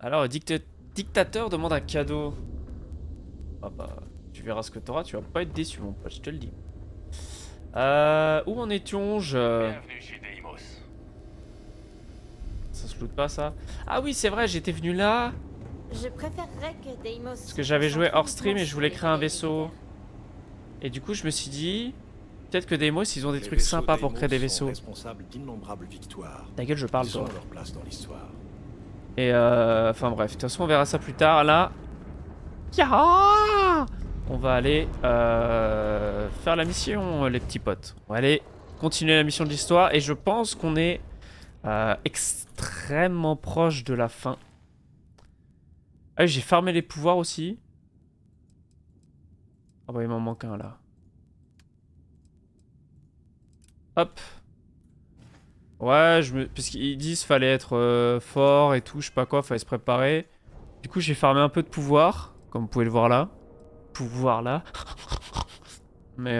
Alors, dictateur demande un cadeau. Ah bah, tu verras ce que t'auras, tu vas pas être déçu, mon pote, je te le dis. Où en étions-je? Bienvenue chez Deimos. Ça se loot pas, ça? Ah oui, c'est vrai, j'étais venu là. Je préférerais que Deimos Parce que j'avais joué hors stream et je voulais créer un vaisseau. Et du coup, je me suis dit... Peut-être que Deimos, ils ont des trucs sympas pour créer des vaisseaux. Responsables d'innombrables victoires. Ta gueule, je parle, Ils toi. ont leur place dans l'histoire. Et enfin bref, de toute façon on verra ça plus tard. Là, Yaha, on va aller faire la mission, les petits potes. On va aller continuer la mission de l'histoire et je pense qu'on est extrêmement proche de la fin. Ah, j'ai farmé les pouvoirs aussi. Ah bah il m'en manque un là. Hop. Ouais, parce qu'ils disent fallait être fort et tout, je sais pas quoi, fallait se préparer. Du coup, j'ai farmé un peu de pouvoir, comme vous pouvez le voir là. Pouvoir là. Mais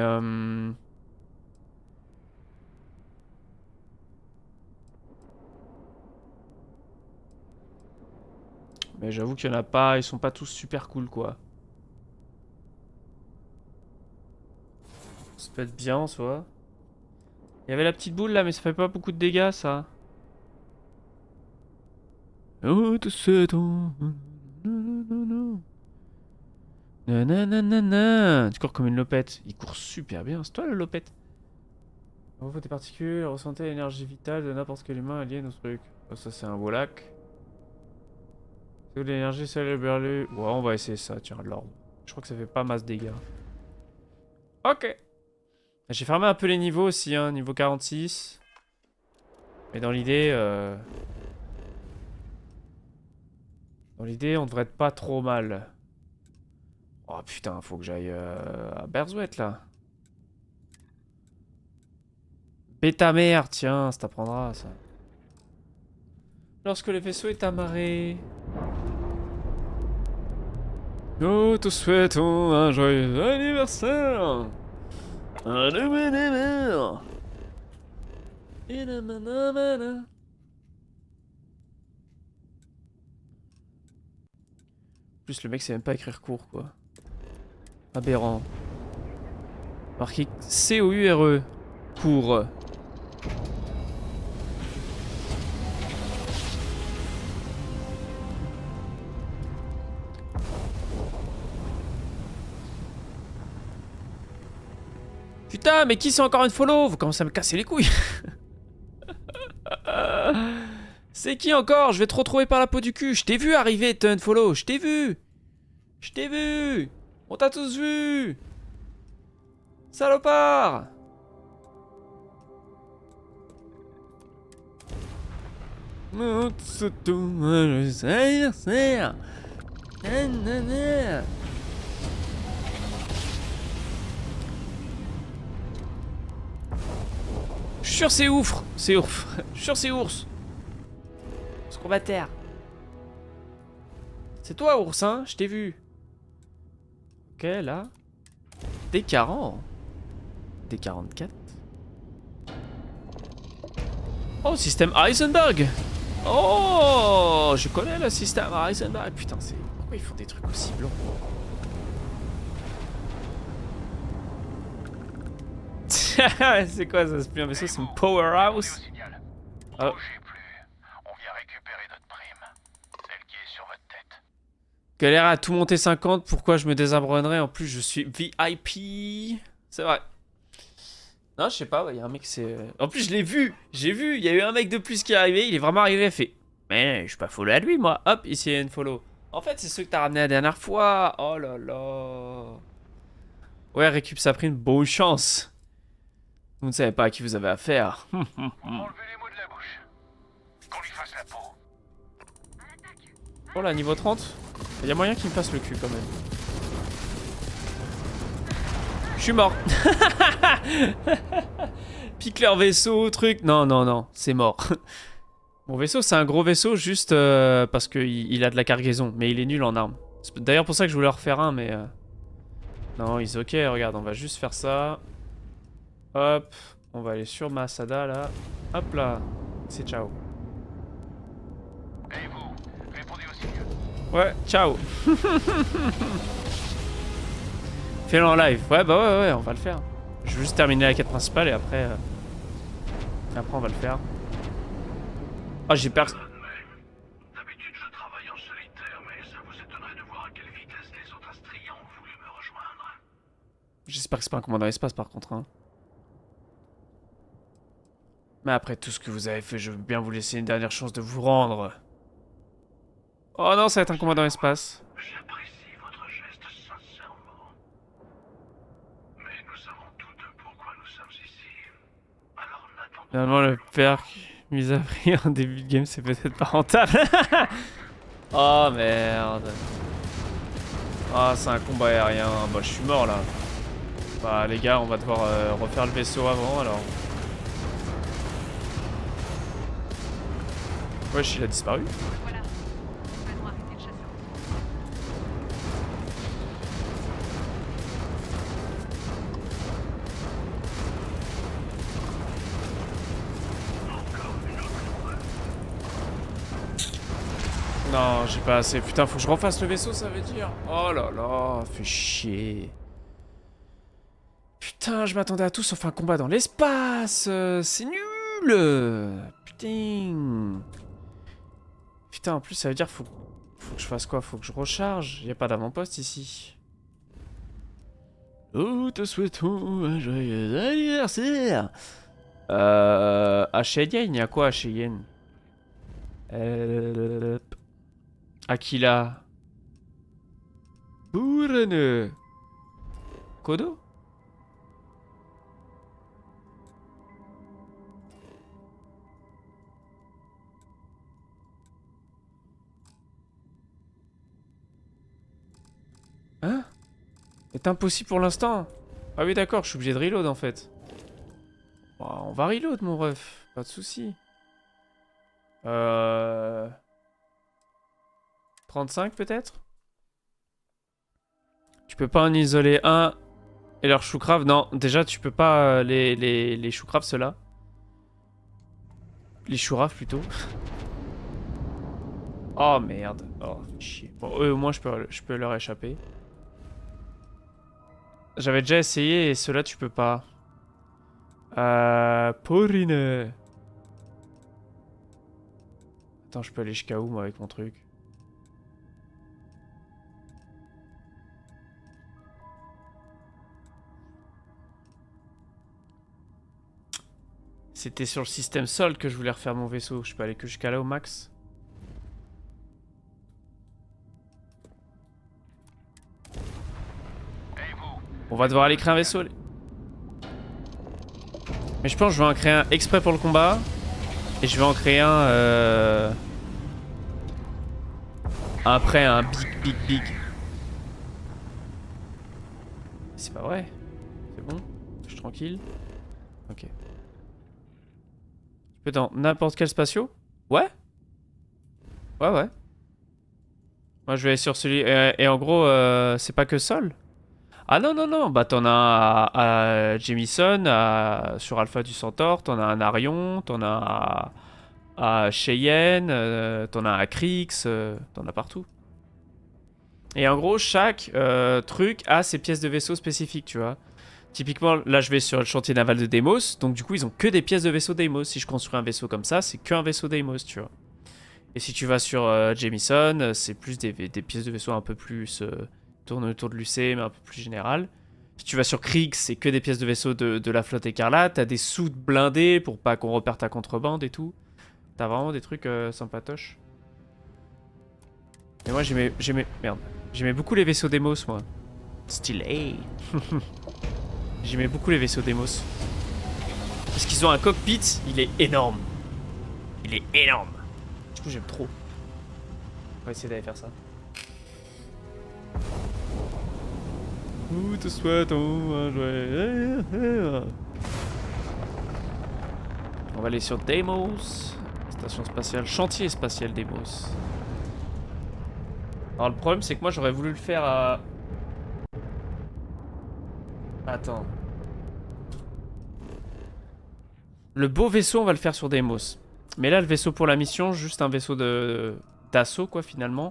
mais j'avoue qu'il y en a pas, ils sont pas tous super cool quoi. Ça peut être bien en soi. Il y avait la petite boule là, mais ça fait pas beaucoup de dégâts ça. Oh, tout ce temps. Nanana. Tu cours comme une lopette. Il court super bien. C'est toi la lopette. Envoie tes particules, ressentez l'énergie vitale de n'importe quel humain allié au truc. Oh, ça c'est un beau lac. C'est où l'énergie cérébrale? Ouais, on va essayer ça, tiens, de l'ordre. Je crois que ça fait pas masse dégâts. Ok. J'ai fermé un peu les niveaux aussi, hein, niveau 46. Mais dans l'idée... Dans l'idée, on devrait être pas trop mal. Oh putain, faut que j'aille à Berzouet là. Bêta mère, tiens, ça t'apprendra ça. Lorsque le vaisseau est amarré. Nous te souhaitons un joyeux anniversaire. Un anniversaire. En plus, le mec sait même pas écrire court quoi. Aberrant. Marqué C-O-U-R-E. Court. Putain, mais qui c'est encore une follow? Vous commencez à me casser les couilles. C'est qui encore? Je vais te retrouver par la peau du cul. Je t'ai vu arriver, t'es unfollow. Je t'ai vu. Je t'ai vu. On t'a tous vu. Salopard. Je suis sûr c'est ouf. C'est ouf. Je suis sûr c'est ours. Ce combattaire. C'est toi ours hein? Je t'ai vu. Ok là. D40. D44. Oh, système Heisenberg. Oh, je connais le système Heisenberg. Putain, c'est... Pourquoi ils font des trucs aussi blancs? C'est quoi ça? C'est plus un vaisseau, c'est une powerhouse. Oh. Bougez plus. On vient récupérer notre prime. Celle qui est sur votre tête. Galère à tout monter 50, pourquoi je me désabonnerais? En plus, je suis VIP. C'est vrai. Non, je sais pas, il y a un mec, c'est... En plus, je l'ai vu. J'ai vu, il y a eu un mec de plus qui est arrivé. Il est vraiment arrivé, il a fait... Mais je suis pas follow à lui, moi. Hop, ici, il y a une follow. En fait, c'est ceux que t'as ramené la dernière fois. Oh là là. Ouais, récup sa prime, bonne chance. Vous ne savez pas à qui vous avez affaire. Enlevez les mots de la bouche. Qu'on lui fasse la peau. Oh là, niveau 30. Il y a moyen qu'il me fasse le cul, quand même. Je suis mort. Pique leur vaisseau, truc. Non, non, non, c'est mort. Mon vaisseau, c'est un gros vaisseau juste parce qu'il a de la cargaison. Mais il est nul en armes. C'est d'ailleurs pour ça que je voulais en refaire un, mais... Non, ils ok, regarde, on va juste faire ça. Hop, on va aller sur Masada, là. Hop là, c'est ciao. Et vous, répondez au signal. Ouais, ciao. Fais-le en live. Ouais, bah ouais, on va le faire. Je vais juste terminer la quête principale et après... Après, on va le faire. Ah, j'ai peur... D'habitude, je travaille en solitaire, mais ça vous étonnerait de voir à quelle vitesse les autres Astriens ont voulu me rejoindre. J'espère que c'est pas un commandant espace par contre. Hein. Mais après tout ce que vous avez fait, je veux bien vous laisser une dernière chance de vous rendre. Oh non, ça va être un commandant espace. J'apprécie votre geste sincèrement. Mais nous savons tous deux pourquoi nous sommes ici. Alors n'attendons Finalement, le père mis à prix en début de game, c'est peut-être pas rentable. Oh merde. Ah, c'est un combat aérien. Bah, je suis mort là. Bah, les gars, on va devoir refaire le vaisseau avant alors. Wesh, il a disparu. Voilà. Allons arrêter le chasseur. Non, j'ai pas assez. Putain, faut que je refasse le vaisseau, ça veut dire. Oh là là, fait chier. Putain, je m'attendais à tout sauf un combat dans l'espace. C'est nul. Putain. Putain, en plus, ça veut dire faut que je fasse quoi? Faut que je recharge. Y a pas d'avant-poste ici. Nous te souhaitons un joyeux anniversaire. À Cheyenne, y a quoi à Cheyenne? Aquila. Bourne. Kodo? Hein? C'est impossible pour l'instant. Ah oui d'accord, je suis obligé de reload en fait. Bon, on va reload mon ref, pas de soucis. 35 peut-être? Tu peux pas en isoler un et leur choucrave? Non, déjà tu peux pas les choucraves ceux-là. Les chouraves plutôt. Oh merde. Oh chier. Bon eux au moins je peux leur échapper. J'avais déjà essayé et ceux-là tu peux pas. Porine. Attends, je peux aller jusqu'à où moi avec mon truc? C'était sur le système sol que je voulais refaire mon vaisseau. Je peux aller que jusqu'à là au max. On va devoir aller créer un vaisseau. Mais je pense que je vais en créer un exprès pour le combat. Et je vais en créer un après un big. C'est pas vrai. C'est bon. Je suis tranquille. Ok. Tu peux dans n'importe quel spatio? Ouais. Ouais. Moi je vais aller sur celui... et en gros, c'est pas que sol. Ah non. Bah t'en as à Jemison, sur Alpha du Centaure, t'en as un Arion, t'en as à Cheyenne, t'en as à Krix, t'en as partout. Et en gros, chaque truc a ses pièces de vaisseau spécifiques, tu vois. Typiquement, là je vais sur le chantier naval de Deimos, donc du coup ils ont que des pièces de vaisseau Deimos. Si je construis un vaisseau comme ça, c'est qu'un vaisseau Deimos, tu vois. Et si tu vas sur Jemison, c'est plus des pièces de vaisseau un peu plus... tourne autour de l'UC, mais un peu plus général. Si tu vas sur Krieg, c'est que des pièces de vaisseau de la flotte écarlate. T'as des soutes blindées pour pas qu'on repère ta contrebande et tout. T'as vraiment des trucs sympatoches. Et moi j'aimais beaucoup les vaisseaux Deimos, moi. Stylé. J'aimais beaucoup les vaisseaux Deimos. Parce qu'ils ont un cockpit, il est énorme. Du coup j'aime trop. On va essayer d'aller faire ça. Nous te souhaitons un joyeux... On va aller sur Deimos. Station spatiale, chantier spatial Deimos. Alors le problème c'est que moi j'aurais voulu le faire à... Attends. Le beau vaisseau on va le faire sur Deimos. Mais là le vaisseau pour la mission, juste un vaisseau d'assaut quoi finalement.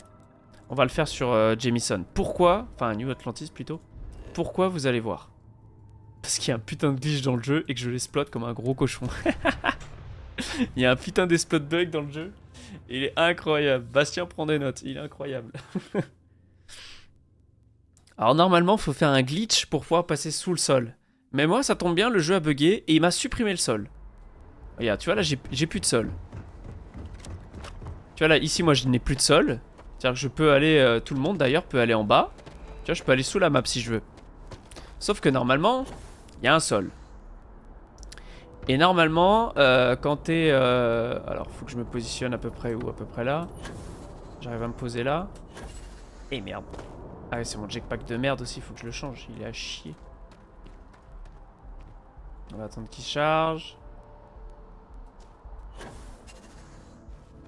On va le faire sur Jameson. Pourquoi? Enfin, New Atlantis plutôt. Pourquoi vous allez voir? Parce qu'il y a un putain de glitch dans le jeu et que je l'exploite comme un gros cochon. Il y a un putain d'explode bug dans le jeu. Il est incroyable. Bastien prend des notes. Il est incroyable. Alors normalement, il faut faire un glitch pour pouvoir passer sous le sol. Mais moi, ça tombe bien, le jeu a bugué et il m'a supprimé le sol. Regarde, tu vois là, j'ai plus de sol. Tu vois là, ici, moi, je n'ai plus de sol. C'est-à-dire que je peux aller... tout le monde, d'ailleurs, peut aller en bas. Tu vois, je peux aller sous la map si je veux. Sauf que normalement, il y a un sol. Et normalement, quand t'es... alors, faut que je me positionne à peu près où? À peu près là. J'arrive à me poser là. Et merde. Ah ouais, c'est mon jetpack de merde aussi, faut que je le change. Il est à chier. On va attendre qu'il charge.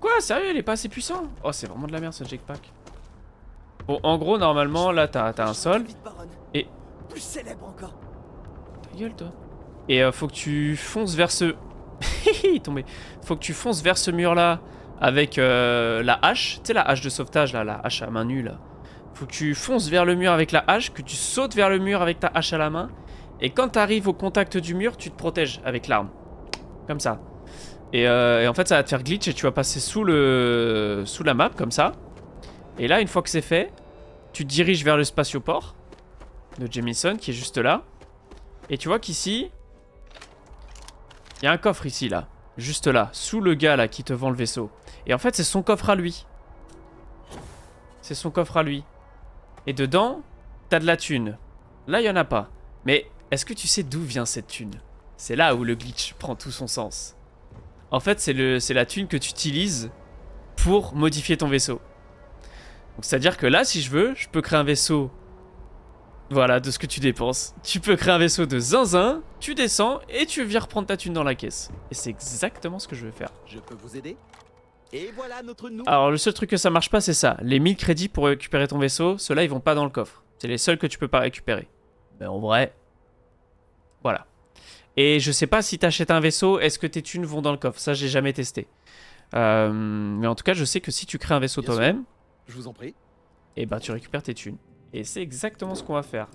Quoi? Sérieux, il est pas assez puissant? Oh, c'est vraiment de la merde ce jetpack. Bon, en gros, normalement, là, t'as un sol. Et... Plus célèbre encore. Ta gueule, toi. Et faut que tu fonces vers ce... Il est tombé. Faut que tu fonces vers ce mur-là avec la hache. Tu sais, la hache de sauvetage, là, la hache à main nue, là. Faut que tu fonces vers le mur avec la hache, que tu sautes vers le mur avec ta hache à la main. Et quand t'arrives au contact du mur, tu te protèges avec l'arme. Comme ça. Et en fait, ça va te faire glitch et tu vas passer sous la map, comme ça. Et là, une fois que c'est fait, tu te diriges vers le spatioport de Jameson, qui est juste là. Et tu vois qu'ici, il y a un coffre ici, là. Juste là, sous le gars, là, qui te vend le vaisseau. Et en fait, c'est son coffre à lui. C'est son coffre à lui. Et dedans, t'as de la thune. Là, il y en a pas. Mais est-ce que tu sais d'où vient cette thune? C'est là où le glitch prend tout son sens. En fait, c'est la thune que tu utilises pour modifier ton vaisseau. Donc, c'est-à-dire que là, si je veux, je peux créer un vaisseau... Voilà, de ce que tu dépenses. Tu peux créer un vaisseau de zinzin, tu descends et tu viens reprendre ta thune dans la caisse. Et c'est exactement ce que je veux faire. Je peux vous aider? Et voilà notre nouveau. Alors le seul truc que ça marche pas, c'est ça. Les 1000 crédits pour récupérer ton vaisseau, ceux-là ils vont pas dans le coffre. C'est les seuls que tu peux pas récupérer. Mais en vrai, voilà. Et je sais pas si t'achètes un vaisseau, est-ce que tes thunes vont dans le coffre? Ça j'ai jamais testé. Mais en tout cas je sais que si tu crées un vaisseau Bien toi-même, Je vous en prie. et ben tu récupères tes thunes. Et c'est exactement ce qu'on va faire.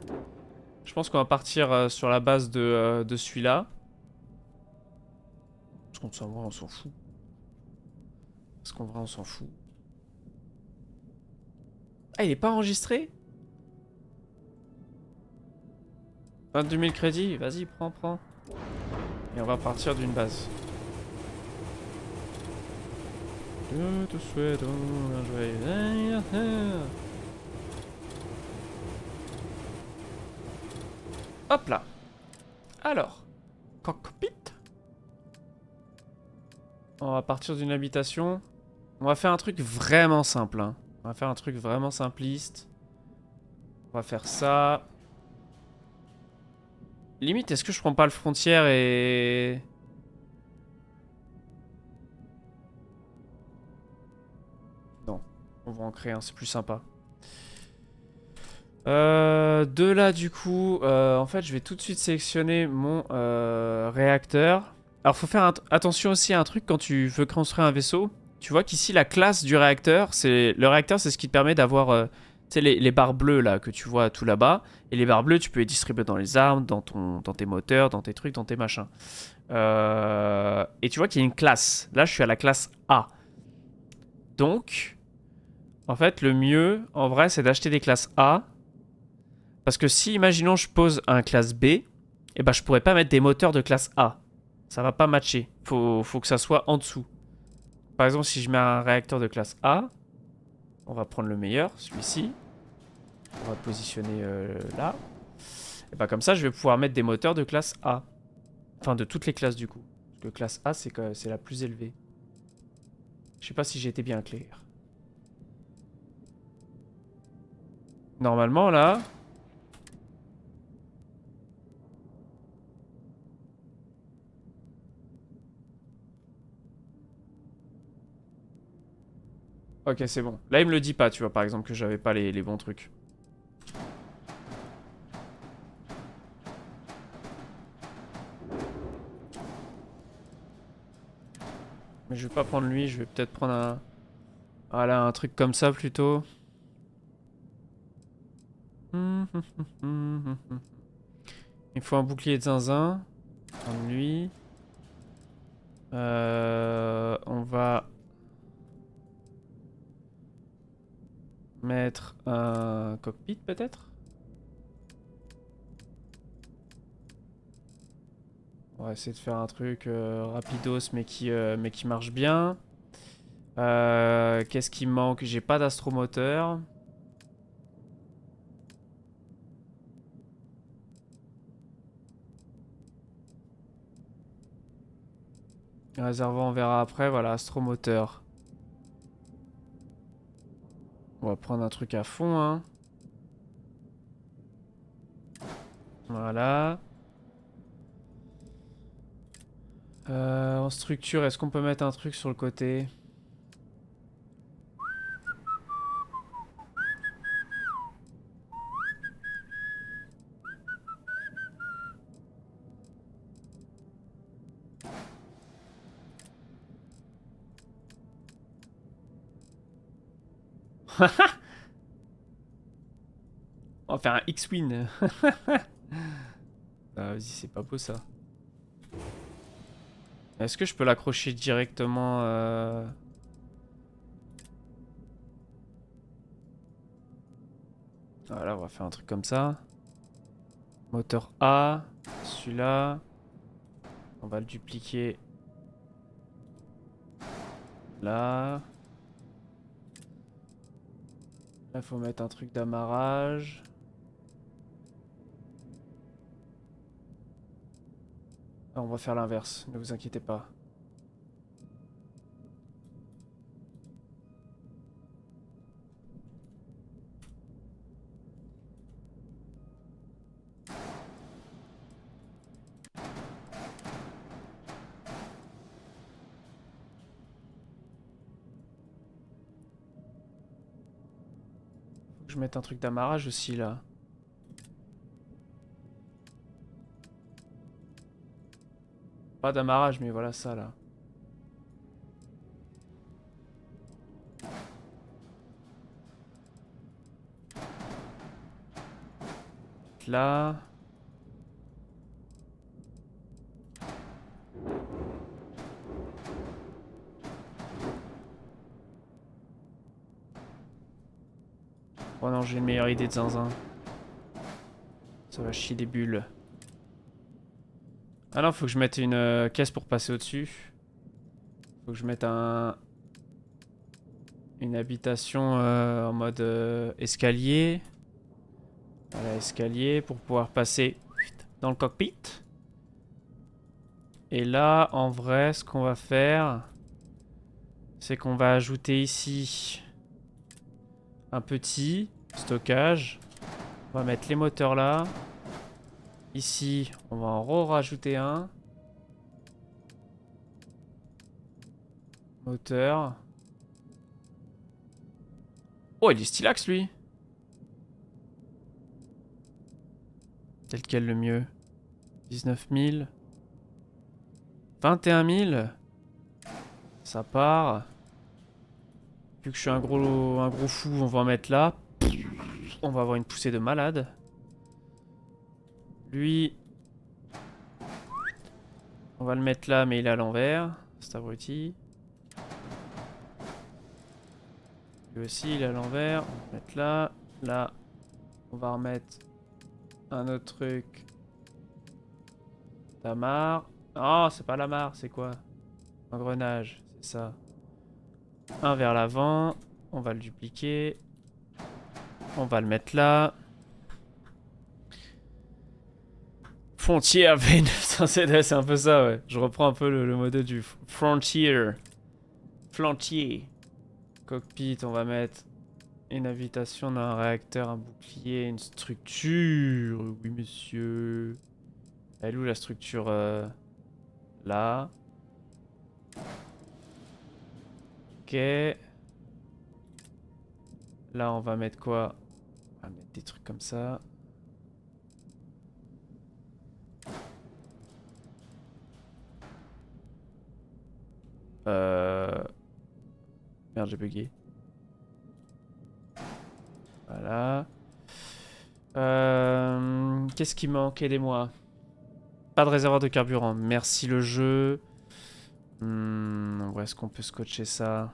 Je pense qu'on va partir sur la base de celui-là. Parce qu'on s'en fout. Parce qu'en vrai on s'en fout. Ah, il est pas enregistré? 22 000 crédits, vas-y, prends. Et on va partir d'une base. Je te souhaite un joyeux anniversaire. Hop là. Alors, cockpit. On va partir d'une habitation. On va faire un truc vraiment simple. Hein. On va faire un truc vraiment simpliste. On va faire ça. Limite, est-ce que je prends pas le frontière et... Non, on va en créer un, c'est plus sympa. De là, du coup, en fait, je vais tout de suite sélectionner mon réacteur. Alors, faut faire attention aussi à un truc quand tu veux construire un vaisseau. Tu vois qu'ici, la classe du réacteur, le réacteur, c'est ce qui te permet d'avoir... tu sais, les barres bleues là que tu vois tout là-bas. Et les barres bleues, tu peux les distribuer dans les armes, dans tes moteurs, dans tes trucs, dans tes machins. Et tu vois qu'il y a une classe. Là, je suis à la classe A. Donc, en fait, le mieux, en vrai, c'est d'acheter des classes A. Parce que si, imaginons, je pose un classe B, eh ben, je pourrais pas mettre des moteurs de classe A. Ça va pas matcher. Faut que ça soit en dessous. Par exemple, si je mets un réacteur de classe A, on va prendre le meilleur, celui-ci. On va le positionner là. Et bah comme ça, je vais pouvoir mettre des moteurs de classe A. Enfin, de toutes les classes du coup. Parce que classe A, c'est la plus élevée. Je sais pas si j'ai été bien clair. Normalement, là... Ok, c'est bon. Là, il me le dit pas, tu vois, par exemple, que j'avais pas les bons trucs. Mais je vais pas prendre lui, je vais peut-être prendre un... Voilà, un truc comme ça, plutôt. Il faut un bouclier de zinzin. Prendre lui. On va mettre un cockpit peut-être. On va essayer de faire un truc rapidos mais qui marche bien. Qu'est-ce qui me manque? J'ai pas d'astromoteur. Réservoir on verra après, voilà, astromoteur. On va prendre un truc à fond, hein. Voilà. En structure, est-ce qu'on peut mettre un truc sur le côté? On va faire un X-Wing. Ah, vas-y, c'est pas beau ça. Est-ce que je peux l'accrocher directement Voilà, on va faire un truc comme ça. Moteur A, celui-là. On va le dupliquer. Là. Là, il faut mettre un truc d'amarrage. Ah, on va faire l'inverse, ne vous inquiétez pas. Faut que je mette un truc d'amarrage aussi là. Pas d'amarrage, mais voilà ça là. Là. Oh non, j'ai une meilleure idée de zinzin. Ça va chier des bulles. Ah non, faut que je mette une caisse pour passer au-dessus. Faut que je mette une habitation en mode escalier. Voilà, escalier pour pouvoir passer dans le cockpit. Et là, en vrai, ce qu'on va faire, c'est qu'on va ajouter ici un petit stockage. On va mettre les moteurs là. Ici, on va en rajouter un. Moteur. Oh, il est stylax lui. C'est lequel le mieux? 19 000. 21 000. Ça part. Vu que je suis un gros fou, on va en mettre là. On va avoir une poussée de malade. Lui, on va le mettre là, mais il est à l'envers. C'est abruti. Lui aussi, il est à l'envers. On va le mettre là. Là, on va remettre un autre truc. D'amarre. Oh, c'est pas l'amarre, c'est quoi? Engrenage, c'est ça. Un vers l'avant. On va le dupliquer. On va le mettre là. Frontier V900ZS, c'est un peu ça, ouais. Je reprends un peu le modèle du Frontier. Flantier. Cockpit, on va mettre une habitation d'un réacteur, un bouclier, une structure. Oui, monsieur. Elle est où la structure là. Ok. Là, on va mettre quoi? On va mettre des trucs comme ça. Merde, j'ai bugué. Voilà. Qu'est-ce qui manque? Aidez-moi. Pas de réservoir de carburant. Merci le jeu. Où est-ce qu'on peut scotcher ça?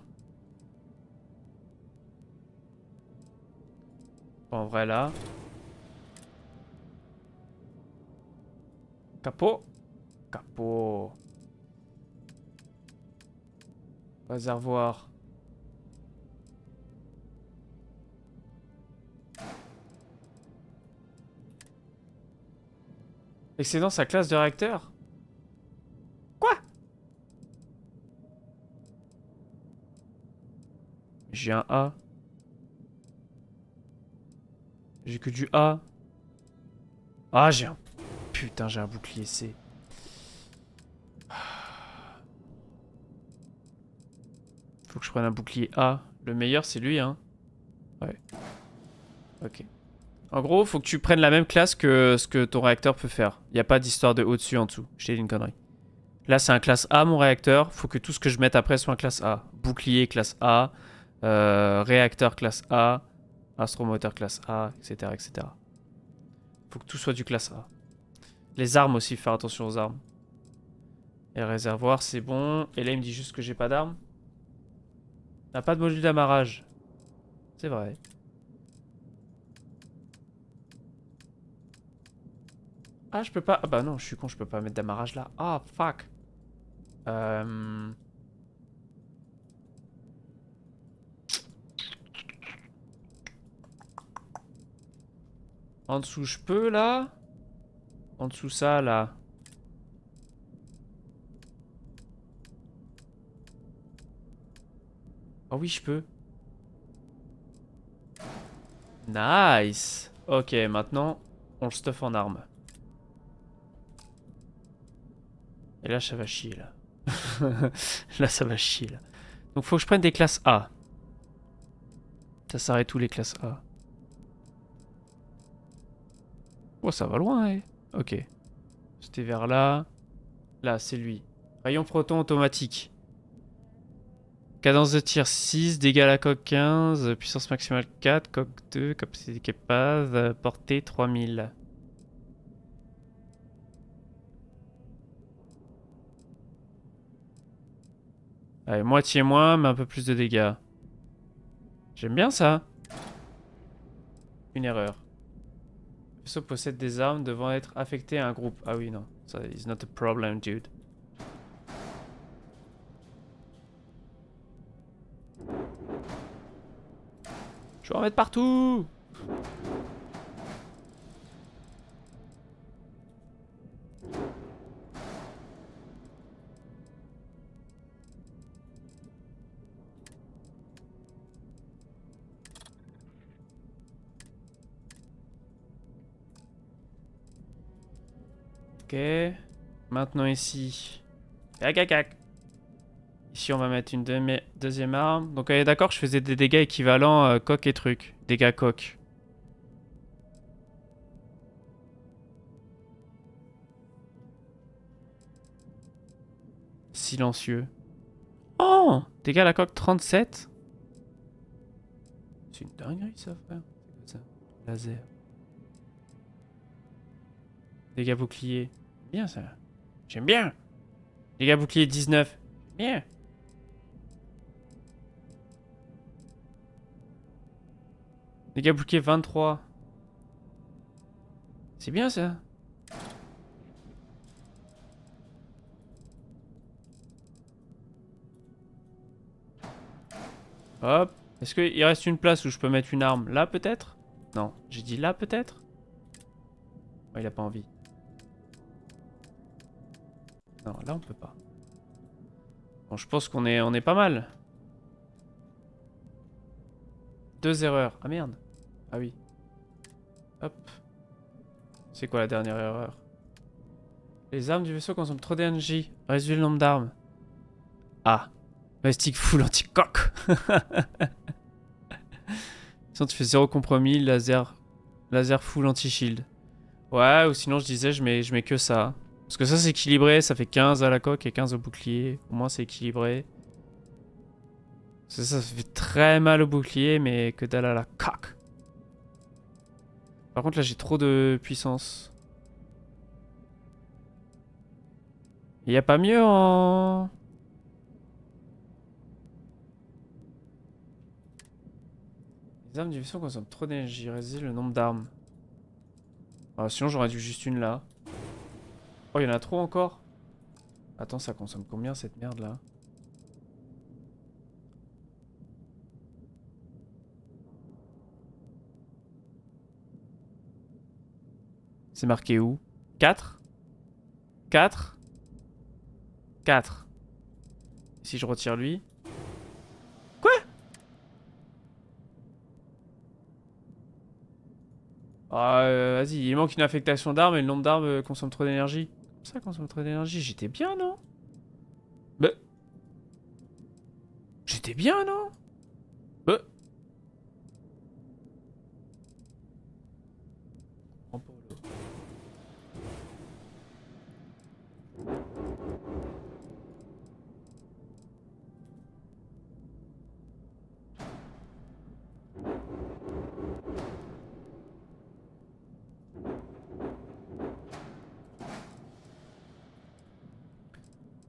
Bon, en vrai là. Capot. Capot. Réservoir. Excédant sa classe de réacteur? Quoi? J'ai un A. J'ai que du A. Ah, j'ai un... Putain, j'ai un bouclier C. Faut que je prenne un bouclier A. Le meilleur, c'est lui, hein. Ouais. Ok. En gros, faut que tu prennes la même classe que ce que ton réacteur peut faire. Il n'y a pas d'histoire de au-dessus, en dessous. Je t'ai dit une connerie. Là, c'est un classe A, mon réacteur. Faut que tout ce que je mette après soit un classe A. Bouclier, classe A. Réacteur, classe A. Astromoteur, classe A, etc., etc. Faut que tout soit du classe A. Les armes aussi, faire attention aux armes. Et réservoir, c'est bon. Et là, il me dit juste que j'ai pas d'armes. On n'a pas de module d'amarrage. C'est vrai. Ah, je peux pas... Ah bah non, je suis con, je peux pas mettre d'amarrage là. Ah, fuck. En dessous, je peux là. En dessous ça, là. Oh oui, je peux. Nice. Ok, maintenant, on le stuff en armes. Et là, ça va chier, là. Là, ça va chier, là. Donc, faut que je prenne des classes A. Ça s'arrête tous les classes A. Oh, ça va loin, hein. Ok. C'était vers là. Là, c'est lui. Rayon proton automatique. Cadence de tir 6, dégâts à la coque 15, puissance maximale 4, coque 2, capacité d'équipage, portée 3000. Allez, moitié moins, mais un peu plus de dégâts. J'aime bien ça. Une erreur. Le vaisseau possède des armes devant être affectées à un groupe. Ah oui, non. Ça, is not a problem, dude. Je vais en mettre partout. Ok. Maintenant ici. Cac, cac, cac. Ici, on va mettre une deuxième arme. Donc, d'accord, je faisais des dégâts équivalents coq et truc. Dégâts coq. Silencieux. Oh! Dégâts à la coque 37. C'est une dinguerie, ça, frère. C'est quoi ça? Laser. Dégâts bouclier. Bien, ça. J'aime bien. Dégâts bouclier 19. Bien. Dégâts bouclier 23. C'est bien ça. Hop. Est-ce qu'il reste une place où je peux mettre une arme? Là peut-être? Non. J'ai dit là peut-être? Oh, il a pas envie. Non, là on peut pas. Bon, je pense qu'on est pas mal. 2 erreurs. Ah merde. Ah oui. Hop. C'est quoi la dernière erreur? Les armes du vaisseau consomment trop d'énergie. Réduire le nombre d'armes. Ah. Mystique full anti-coque. Sinon tu fais 0 compromis. Laser full anti-shield. Ouais, ou sinon je disais je mets que ça. Parce que ça c'est équilibré. Ça fait 15 à la coque et 15 au bouclier. Au moins c'est équilibré. Ça fait très mal au bouclier, mais que dalle à la coque. Par contre là j'ai trop de puissance. Il y a pas mieux en... Les armes du vaisseau consomment trop d'énergie. Réduisez le nombre d'armes. Ah, sinon j'aurais dû juste une là. Oh, il y en a trop encore. Attends, ça consomme combien cette merde là? C'est marqué où? 4 4 4. Si je retire lui. Quoi? Ah, vas-y, il manque une affectation d'armes et le nombre d'armes consomme trop d'énergie. Ça consomme trop d'énergie, j'étais bien, non? Bah. J'étais bien, non? Bah.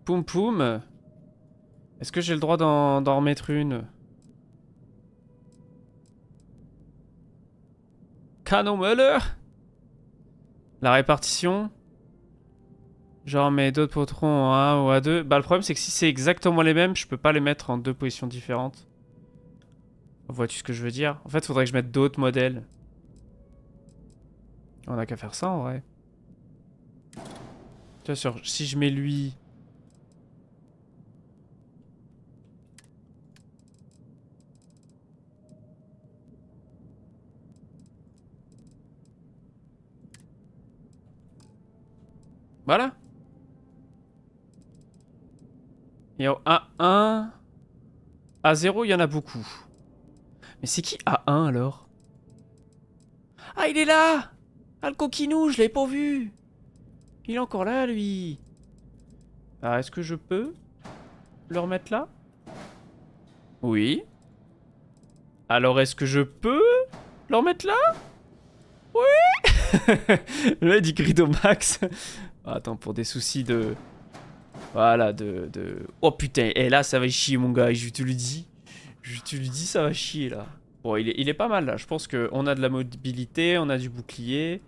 Poum poum. Est-ce que j'ai le droit d'en remettre une? Canon Muller. La répartition. Genre mais d'autres potrons en 1 ou à 2. Bah le problème c'est que si c'est exactement les mêmes, je peux pas les mettre en 2 positions différentes. Vois-tu ce que je veux dire? En fait faudrait que je mette d'autres modèles. On a qu'à faire ça en vrai. Tu vois, si je mets lui... Voilà. Et au A1... A0, il y en a beaucoup. Mais c'est qui A1 alors? Ah, il est là! Ah, le coquinou, je l'ai pas vu! Il est encore là, lui! Ah, est-ce que je peux le remettre là? Oui. Alors, est-ce que je peux le remettre là? Oui! Le mec dit grid au max. Attends, pour des soucis de... Voilà, Oh putain, et là, ça va chier, mon gars, je te le dis. Je te le dis, ça va chier, là. Bon, il est pas mal, là. Je pense qu'on a de la mobilité, on a du bouclier.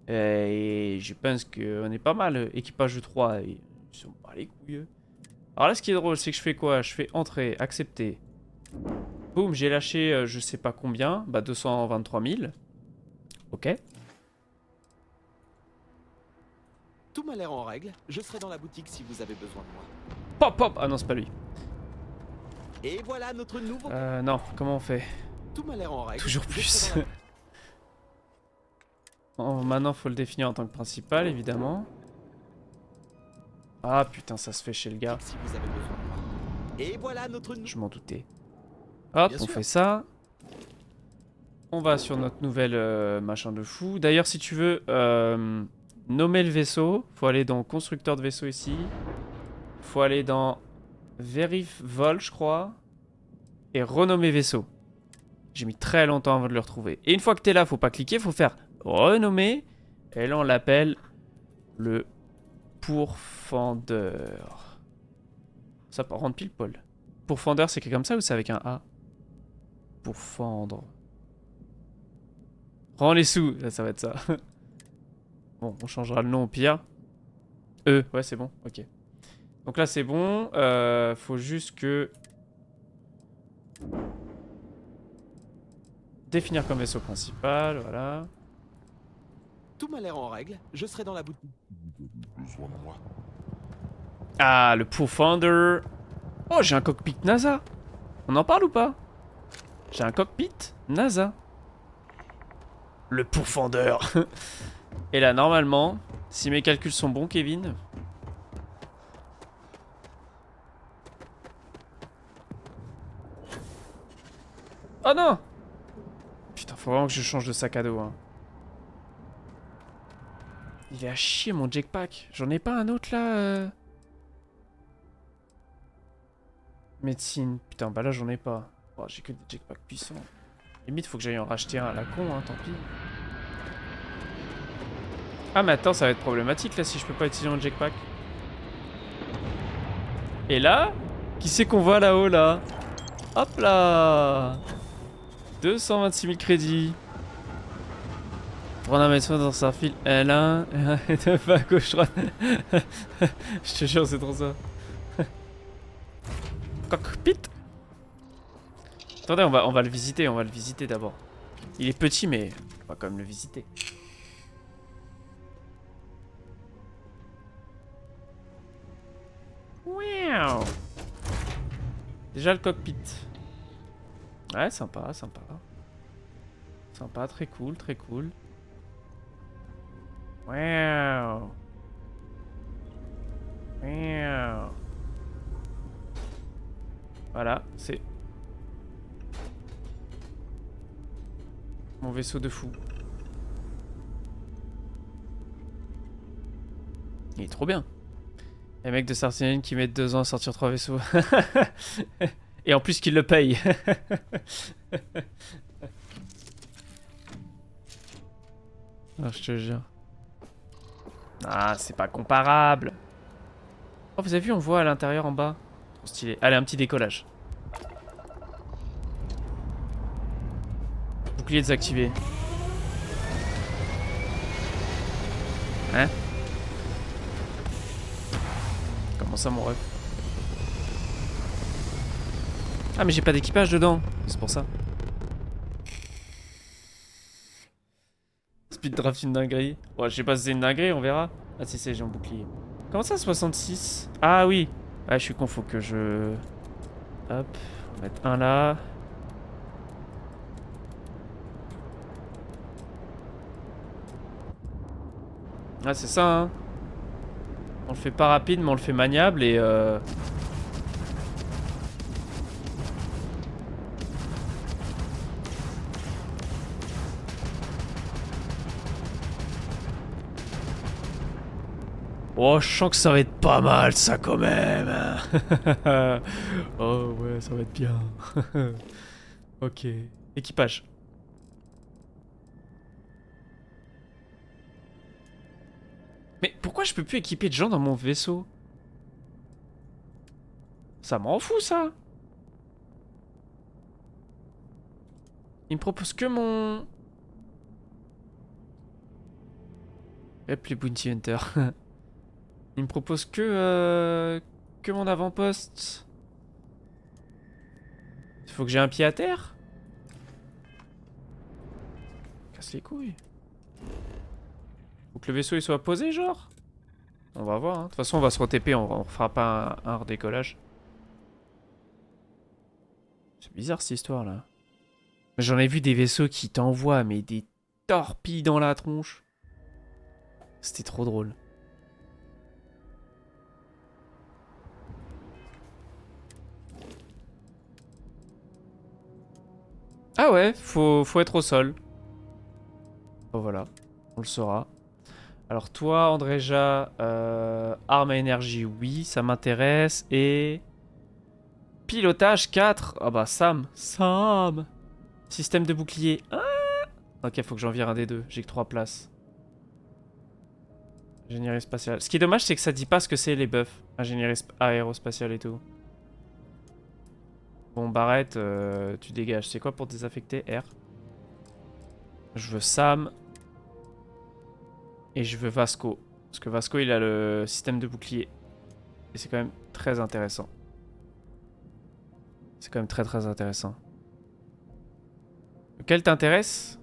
Et je pense qu'on est pas mal. Équipage de 3, ils sont pas les couilles. Alors là, ce qui est drôle, c'est que je fais quoi? Je fais entrer, accepter. Boum, j'ai lâché je sais pas combien. Bah, 223 000. Ok. Tout m'a l'air en règle. Je serai dans la boutique si vous avez besoin de moi. Pop, pop. Ah non, c'est pas lui. Et voilà notre nouveau... Non, comment on fait? Tout m'a l'air en règle. Toujours Je plus. serai dans la- Oh, maintenant, faut le définir en tant que principal, évidemment. Ah putain, ça se fait chez le gars. Si vous avez besoin de moi. Et voilà notre... Je m'en doutais. Hop, Bien on sûr. fait ça. On va sur notre nouvelle machin de fou. D'ailleurs, si tu veux nommer le vaisseau, faut aller dans constructeur de vaisseau ici. Faut aller dans Verif Vol, je crois. Et renommer vaisseau. J'ai mis très longtemps avant de le retrouver. Et une fois que t'es là, faut pas cliquer, faut faire renommer. Et là, on l'appelle le pourfendeur. Ça rentre pile poil. Pourfendeur, c'est écrit comme ça ou c'est avec un A? Pourfendre. Rends les sous. Là, ça va être ça. Bon, on changera le nom au pire. Ouais, c'est bon. Ok. Donc là, c'est bon. Faut juste que... Définir comme vaisseau principal, voilà. Tout m'a l'air en règle. Je serai dans la boutique. Ah, le Pourfender. Oh, j'ai un cockpit NASA. On en parle ou pas? J'ai un cockpit NASA. Le Pourfender. Et là, normalement, si mes calculs sont bons, Kevin... Oh non! Putain, faut vraiment que je change de sac à dos, hein. Il est à chier, mon jetpack. J'en ai pas un autre, là Médecine. Putain, bah là, j'en ai pas. Oh, j'ai que des jetpacks puissants. Limite, faut que j'aille en racheter un à la con, hein, tant pis. Ah mais attends, ça va être problématique là si je peux pas utiliser mon jetpack. Et là, qui c'est qu'on voit là-haut là? Hop là, 226 000 crédits. Prendre un médecin dans sa file L1 et deux pas à gauche droite. Je te jure, c'est trop ça. Cockpit. Attendez, on va le visiter, d'abord. Il est petit mais on va quand même le visiter. Wow. Déjà le cockpit. Ouais, sympa, sympa. Sympa, très cool, très cool. Wow. Wow. Voilà, c'est mon vaisseau de fou. Il est trop bien. Les mecs de Sartine qui mettent 2 ans à sortir 3 vaisseaux. Et en plus qu'ils le payent. Ah, je te jure. Ah, c'est pas comparable. Oh, vous avez vu, on voit à l'intérieur en bas. Trop stylé. Allez, un petit décollage. Bouclier désactivé. Hein? Comment ça, mon ref? Ah, mais j'ai pas d'équipage dedans. C'est pour ça. Speed draft, une dinguerie. Ouais, je sais pas si c'est une dinguerie, on verra. Ah, si, c'est j'ai un bouclier. Comment ça, 66? Ah, oui. Ah, je suis con, faut que je... Hop, on va mettre un là. Ah, c'est ça, hein. On le fait pas rapide, mais on le fait maniable et oh, je sens que ça va être pas mal, ça, quand même. Oh, ouais, ça va être bien. Ok. Équipage. Mais pourquoi je peux plus équiper de gens dans mon vaisseau? Ça m'en fout, ça. Il me propose que mon... Hop, les Bounty Hunter. Il me propose que mon avant-poste. Il faut que j'ai un pied à terre. Casse les couilles. Faut que le vaisseau il soit posé, genre. On va voir, hein. De toute façon, on va se re-TP, on fera pas un redécollage. C'est bizarre cette histoire là. J'en ai vu des vaisseaux qui t'envoient, mais des torpilles dans la tronche. C'était trop drôle. Ah ouais, faut être au sol. Bon voilà, on le saura. Alors toi, Andréja, arme à énergie, oui, ça m'intéresse. Et... pilotage 4. Ah bah Sam. Système de bouclier. Ah, ok, faut que j'en vire un des deux, j'ai que 3 places. Ingénierie spatiale. Ce qui est dommage, c'est que ça dit pas ce que c'est les buffs. Ingénierie aérospatiale et tout. Bon, Barrett, tu dégages. C'est quoi pour désaffecter? R. Je veux Sam. Et je veux Vasco. Parce que Vasco, il a le système de bouclier. Et c'est quand même très intéressant. C'est quand même très intéressant. Lequel t'intéresse?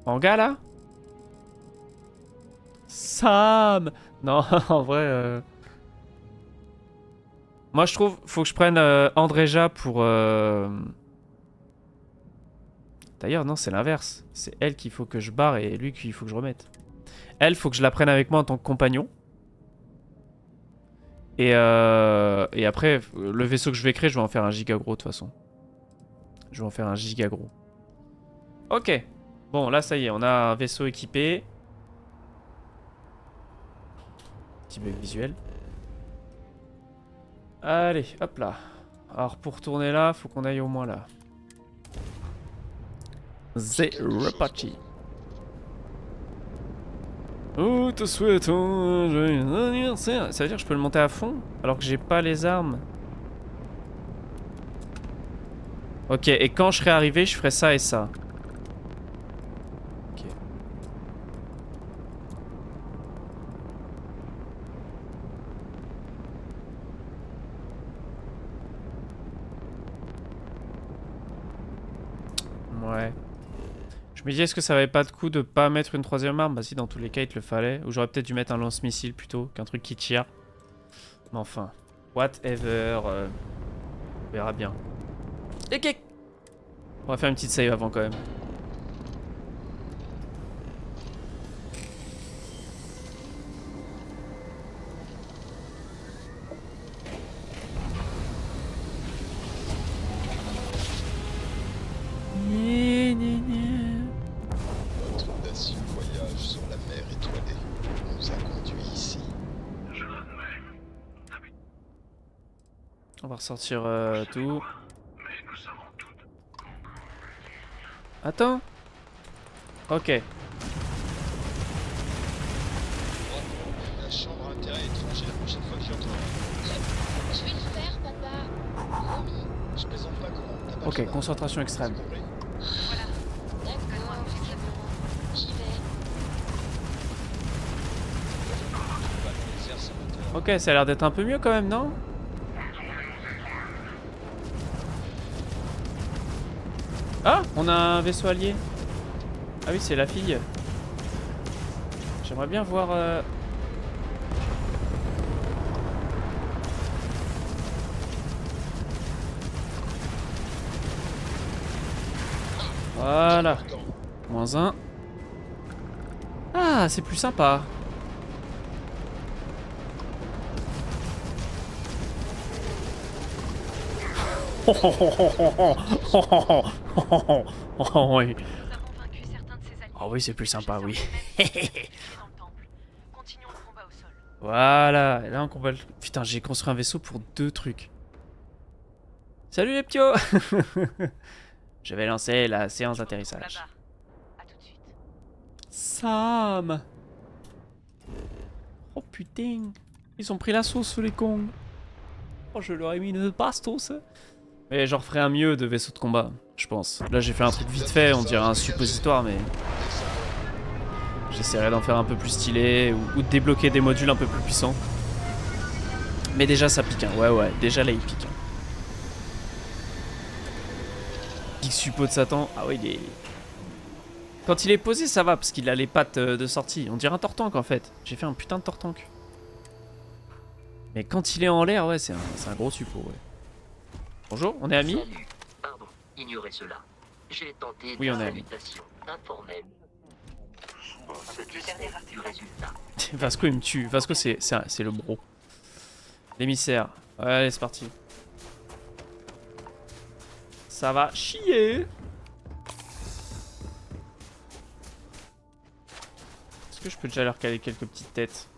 Anga, là? Sam! Non, en vrai... Moi, je trouve, faut que je prenne Andréja pour... D'ailleurs, non, c'est l'inverse. C'est elle qu'il faut que je barre et lui qu'il faut que je remette. Elle, faut que je la prenne avec moi en tant que compagnon. Et après, le vaisseau que je vais créer, je vais en faire un giga gros de toute façon. Je vais en faire un giga gros. Ok. Bon, là, ça y est, on a un vaisseau équipé. Petit bug visuel. Allez, hop là. Alors, pour tourner là, faut qu'on aille au moins là. C'est reparti. Oh, te souhaitons un joyeux anniversaire. Ça veut dire que je peux le monter à fond alors que j'ai pas les armes. Ok, et quand je serai arrivé, je ferai ça et ça. Ok. Ouais. Je me dis, est-ce que ça valait pas de coup de pas mettre une troisième arme? Bah si, dans tous les cas, il te le fallait. Ou j'aurais peut-être dû mettre un lance-missile plutôt qu'un truc qui tire. Mais enfin, whatever. On verra bien. Ok. On va faire une petite save avant quand même. Notre audacieux voyage sur la mer étoilée nous a conduits ici. Je l'admets. On va ressortir tout. Mais nous savons toutes. Attends. Ok. La chambre a intérêt étranger la prochaine fois que j'y entrerai. Je vais le faire, papa. Promis. Je plaisante pas comment. T'as pas Ok, le choix. concentration extrême. C'est compris. Voilà. D'accord, c'est bon. J'y vais. Bah, dans les airs, ça m'intéresse. Ok, ça a l'air d'être un peu mieux quand même, non? Ah, on a un vaisseau allié. Ah oui, c'est la fille. J'aimerais bien voir... Voilà. Moins un. Ah, c'est plus sympa. Oh, oh, oh, oh, oh, oh, oh, oh, oh, oh, oui. Nous avons vaincu certains de ses alliés. Ah oui, c'est plus sympa, oui. Dans le temple. Continuons le combat au sol. Voilà, et là on combat le... Putain, j'ai construit un vaisseau pour 2 trucs. Salut les ptios. Je vais lancer la séance d'atterrissage. Là-bas. À tout de suite. Sam. Oh putain. Ils ont pris la sauce les cons. Oh, je leur ai mis une bastos. Mais j'en referai un mieux de vaisseau de combat, je pense. Là j'ai fait un truc vite fait, on dirait un suppositoire, mais... J'essaierai d'en faire un peu plus stylé ou de débloquer des modules un peu plus puissants. Mais déjà ça pique, hein. Ouais, déjà là il pique. Hein. Pique suppo de Satan. Ah ouais, il est... Quand il est posé, ça va, parce qu'il a les pattes de sortie. On dirait un tortank en fait. J'ai fait un putain de tortank. Mais quand il est en l'air, ouais, c'est un gros suppo, ouais. Bonjour, on est amis? Salut. Pardon, ignorez cela. J'ai tenté Oui, une on est amis. salutation informelle. Du résultat. Vasco il me tue. Vasco c'est le bro. L'émissaire. Ouais, allez, c'est parti. Ça va chier. Est-ce que je peux déjà leur caler quelques petites têtes?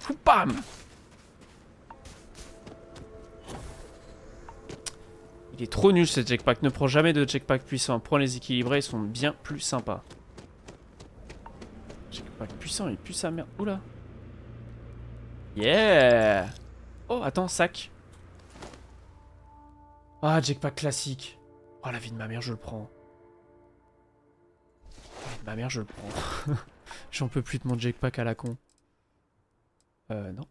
Fou, bam. Il est trop nul ce jetpack. Ne prends jamais de jetpack puissant. Prends les équilibrés, ils sont bien plus sympas. Jetpack puissant, il pue sa merde. Oula. Yeah. Oh, attends, sac. Ah, jetpack classique. Oh, la vie de ma mère, je le prends. La vie de ma mère, je le prends. J'en peux plus de mon jetpack à la con. Non.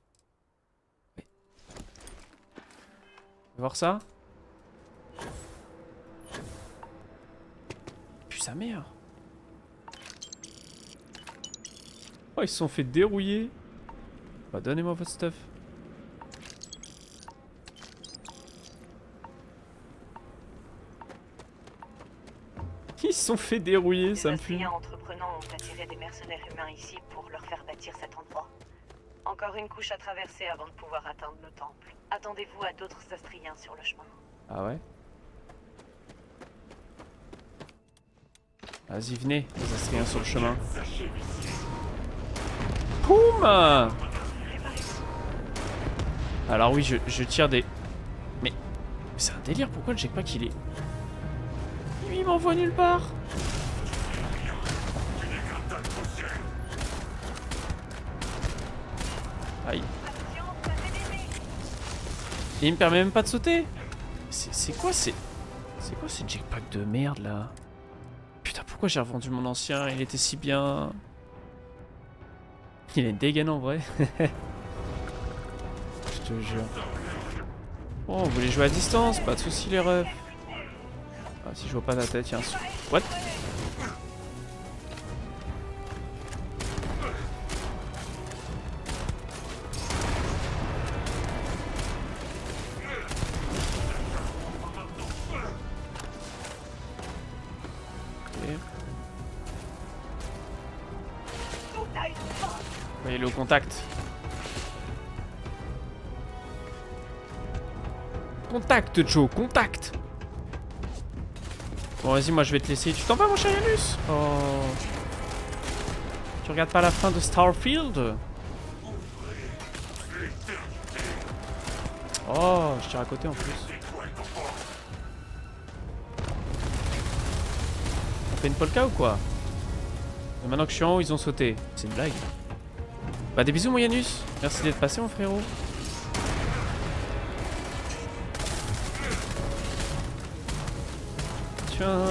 Oui. Voir ça? Pue sa mère. Oh, ils se sont fait dérouiller. Bah, donnez-moi votre stuff. Ils se sont fait dérouiller, ça me fume. Les entreprenants ont attiré des mercenaires humains ici pour leur faire bâtir cet endroit. Encore une couche à traverser avant de pouvoir atteindre le temple. Attendez-vous à d'autres Astriens sur le chemin. Ah ouais? Vas-y, venez, les Astriens sur le chemin. Poum! Alors oui, je tire des... Mais c'est un délire, pourquoi le jetpack il est... Il m'envoie nulle part. Aïe. Et il me permet même pas de sauter. C'est quoi ces jetpacks de merde là? Putain, pourquoi j'ai revendu mon ancien? Il était si bien. Il est dégaine en vrai. Je te jure. Oh, on voulait jouer à distance, pas de soucis les refs. Ah, si je vois pas ta tête, y'a un sou. What? Il est au contact. Contact, Joe, contact. Bon, vas-y, moi je vais te laisser. Tu t'en vas, mon cher Janus? Oh. Tu regardes pas la fin de Starfield? Oh, je tire à côté en plus. On fait une polka ou quoi? Et maintenant que je suis en haut, ils ont sauté. C'est une blague. Bah des bisous mon Janus. Merci d'être passé mon frérot. Tiens.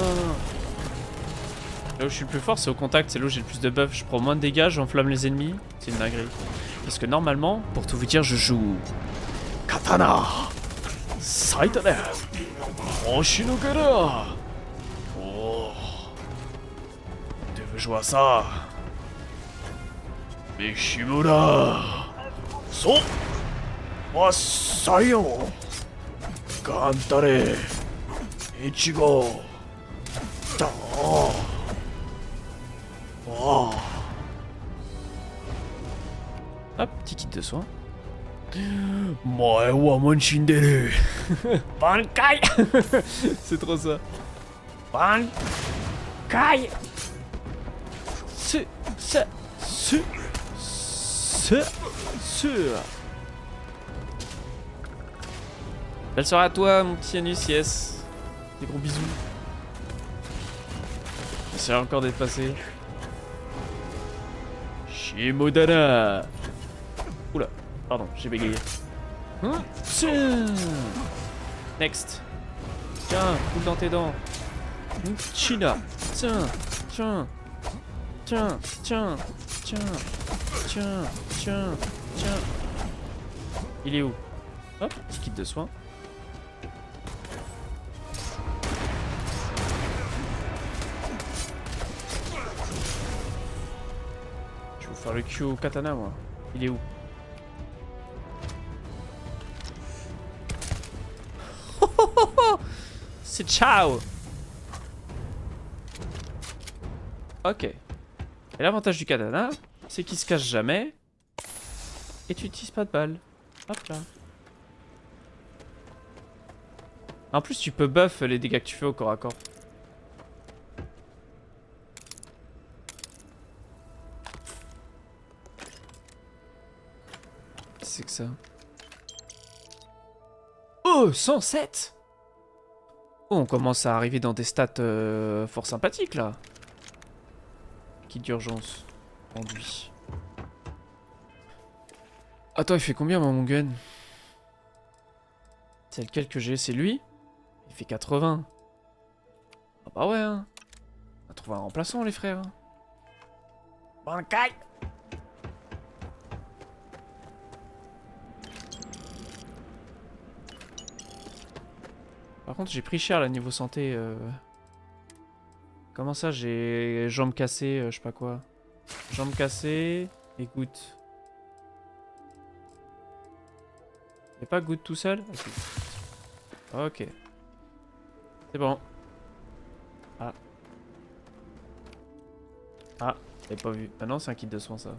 Là où je suis le plus fort c'est au contact, c'est là où j'ai le plus de buff. Je prends moins de dégâts, j'enflamme les ennemis. C'est une dinguerie. Parce que normalement, pour tout vous dire, je joue Katana Saitane Oshinogara. Oh. Tu veux jouer à ça? Mishimura So Masayo Gantare Ichigo Da Oh. Hop, petit kit de soin. Mae wa manshinderu. Bankai. C'est trop ça. Bankai. Belle soirée à toi, mon petit Janus, yes. Des gros bisous. Merci encore d'être passé. Shimodana. Oula, pardon, j'ai bégayé. Tiens. Next. Tiens, coule dans tes dents. China. Tiens, tiens. Tiens, tiens, tiens, tiens, tiens, tiens. Il est où? Hop, petit kit de soin. Je vais vous faire le Q au katana moi. Il est où? C'est ciao. Ok. Et l'avantage du katana, c'est qu'il se cache jamais. Et tu utilises pas de balles. Hop là. En plus, tu peux buff les dégâts que tu fais au corps à corps. Qu'est-ce que c'est que ça? Oh, 107! Oh, on commence à arriver dans des stats fort sympathiques là. Kit d'urgence. Enduit. Attends, il fait combien mon gun? C'est lequel que j'ai? C'est lui? Il fait 80. Ah bah ouais, hein. On va trouver un remplaçant, les frères. Bankai! Par contre, j'ai pris cher là niveau santé. Comment ça, j'ai jambes cassées, je sais pas quoi. Jambes cassées et gouttes. Y'a pas gouttes tout seul? Ok. C'est bon. Ah. Ah, j'avais pas vu. Ah non, c'est un kit de soins ça.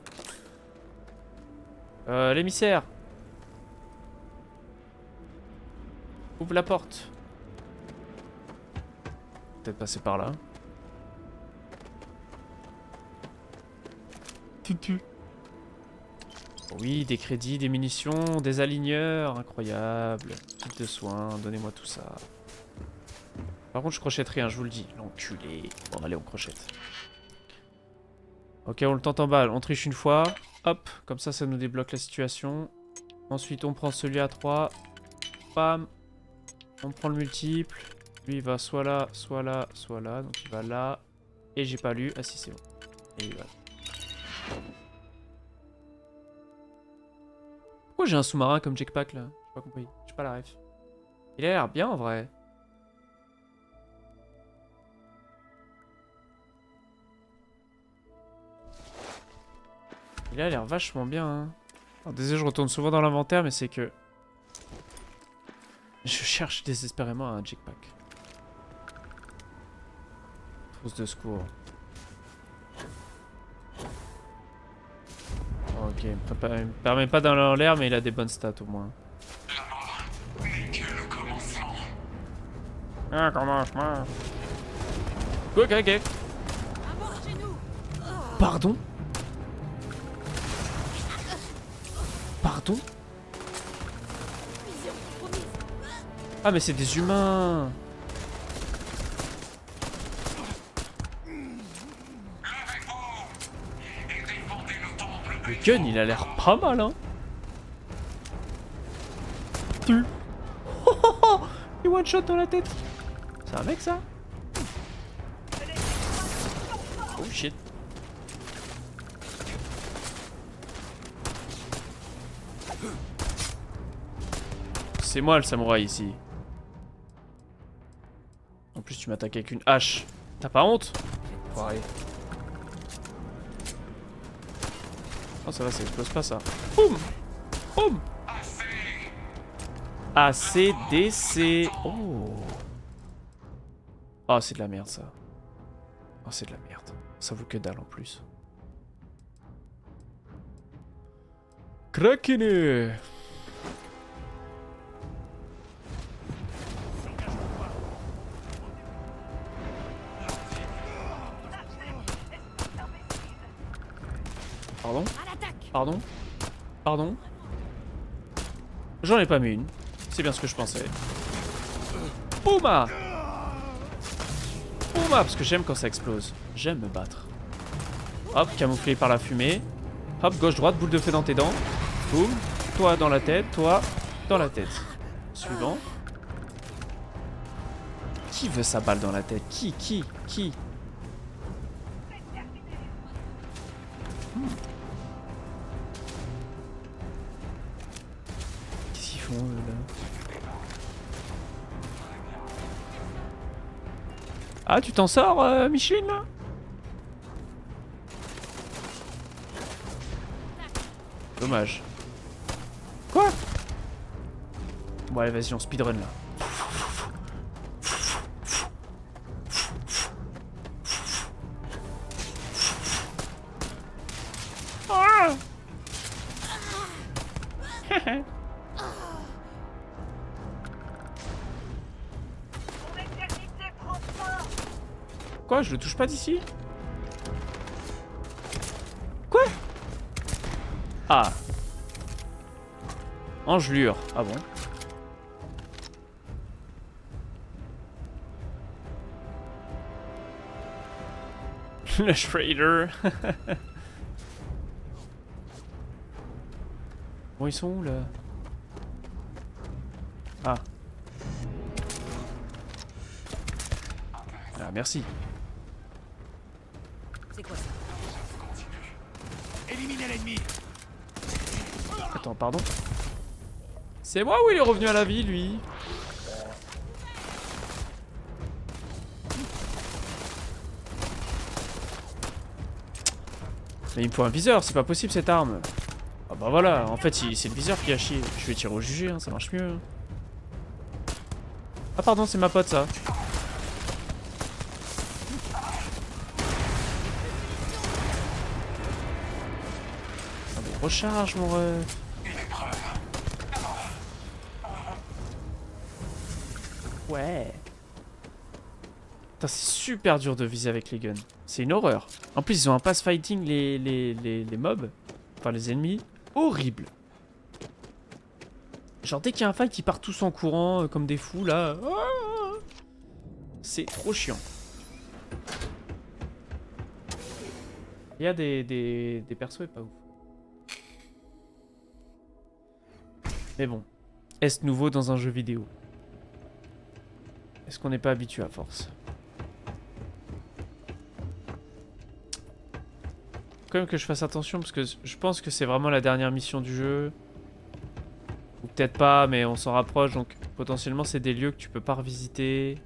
L'émissaire. Ouvre la porte. Peut-être passer par là. Oui, des crédits, des munitions, des aligneurs, incroyable. Kit de soins, donnez-moi tout ça. Par contre, je crochette rien, je vous le dis. L'enculé. Bon, allez, on crochette. Ok, on le tente en balle. On triche une fois. Hop, comme ça nous débloque la situation. Ensuite, on prend celui à 3. Bam. On prend le multiple. Lui, il va soit là, soit là, soit là. Donc, il va là. Et j'ai pas lu. Ah si, c'est bon. Et voilà. Pourquoi j'ai un sous-marin comme jetpack, là? J'ai pas compris. J'ai pas la ref. Il a l'air bien, en vrai. Il a l'air vachement bien. Hein. Alors, désolé, je retourne souvent dans l'inventaire, mais c'est que... Je cherche désespérément un jetpack. Trousse de secours. Ok, il me permet pas d'aller en l'air, mais il a des bonnes stats au moins. Ah, comment je mange? Ok. Pardon? Pardon? Ah mais c'est des humains. Le gun il a l'air pas mal hein. Tu. Il one shot dans la tête. C'est un mec ça? Oh shit. C'est moi le samouraï ici. En plus tu m'attaques avec une hache. T'as pas honte? Ouais. Oh ça va, ça explose pas ça. Boum! Boum! ACDC. Oh! Oh c'est de la merde ça. Oh c'est de la merde. Ça vaut que dalle en plus. Krakene! Pardon? Pardon? Pardon? J'en ai pas mis une. C'est bien ce que je pensais. Bouma! Bouma! Parce que j'aime quand ça explose. J'aime me battre. Hop, camouflé par la fumée. Hop, gauche-droite, boule de feu dans tes dents. Boum. Toi dans la tête, toi dans la tête. Suivant. Qui veut sa balle dans la tête? Qui? Qu'est-ce qu'ils font eux là? Ah tu t'en sors Micheline là? Dommage. Quoi? Bon allez vas-y on speedrun là. Quoi? Je le touche pas d'ici? Quoi? Ah. Engelure. Ah bon? Le Shredder. Bon ils sont où là? Ah. Ah merci. C'est quoi ça? Éliminez l'ennemi. Attends, pardon? C'est moi ou il est revenu à la vie, lui? Mais il me faut un viseur, c'est pas possible cette arme. Ah bah voilà, en fait c'est le viseur qui a chié. Je vais tirer au jugé, hein, ça marche mieux. Ah pardon, c'est ma pote ça. Ah mais recharge mon ref. Ouais. Putain, c'est super dur de viser avec les guns. C'est une horreur. En plus, ils ont un pass fighting, les mobs. Enfin, les ennemis. Horrible. Genre, dès qu'il y a un fight, ils partent tous en courant, comme des fous, là. C'est trop chiant. Il y a des persos et pas ouf. Mais bon, est-ce nouveau dans un jeu vidéo? Est-ce qu'on n'est pas habitué à force? Quand même que je fasse attention parce que je pense que c'est vraiment la dernière mission du jeu. Ou peut-être pas, mais on s'en rapproche, donc potentiellement c'est des lieux que tu peux pas revisiter.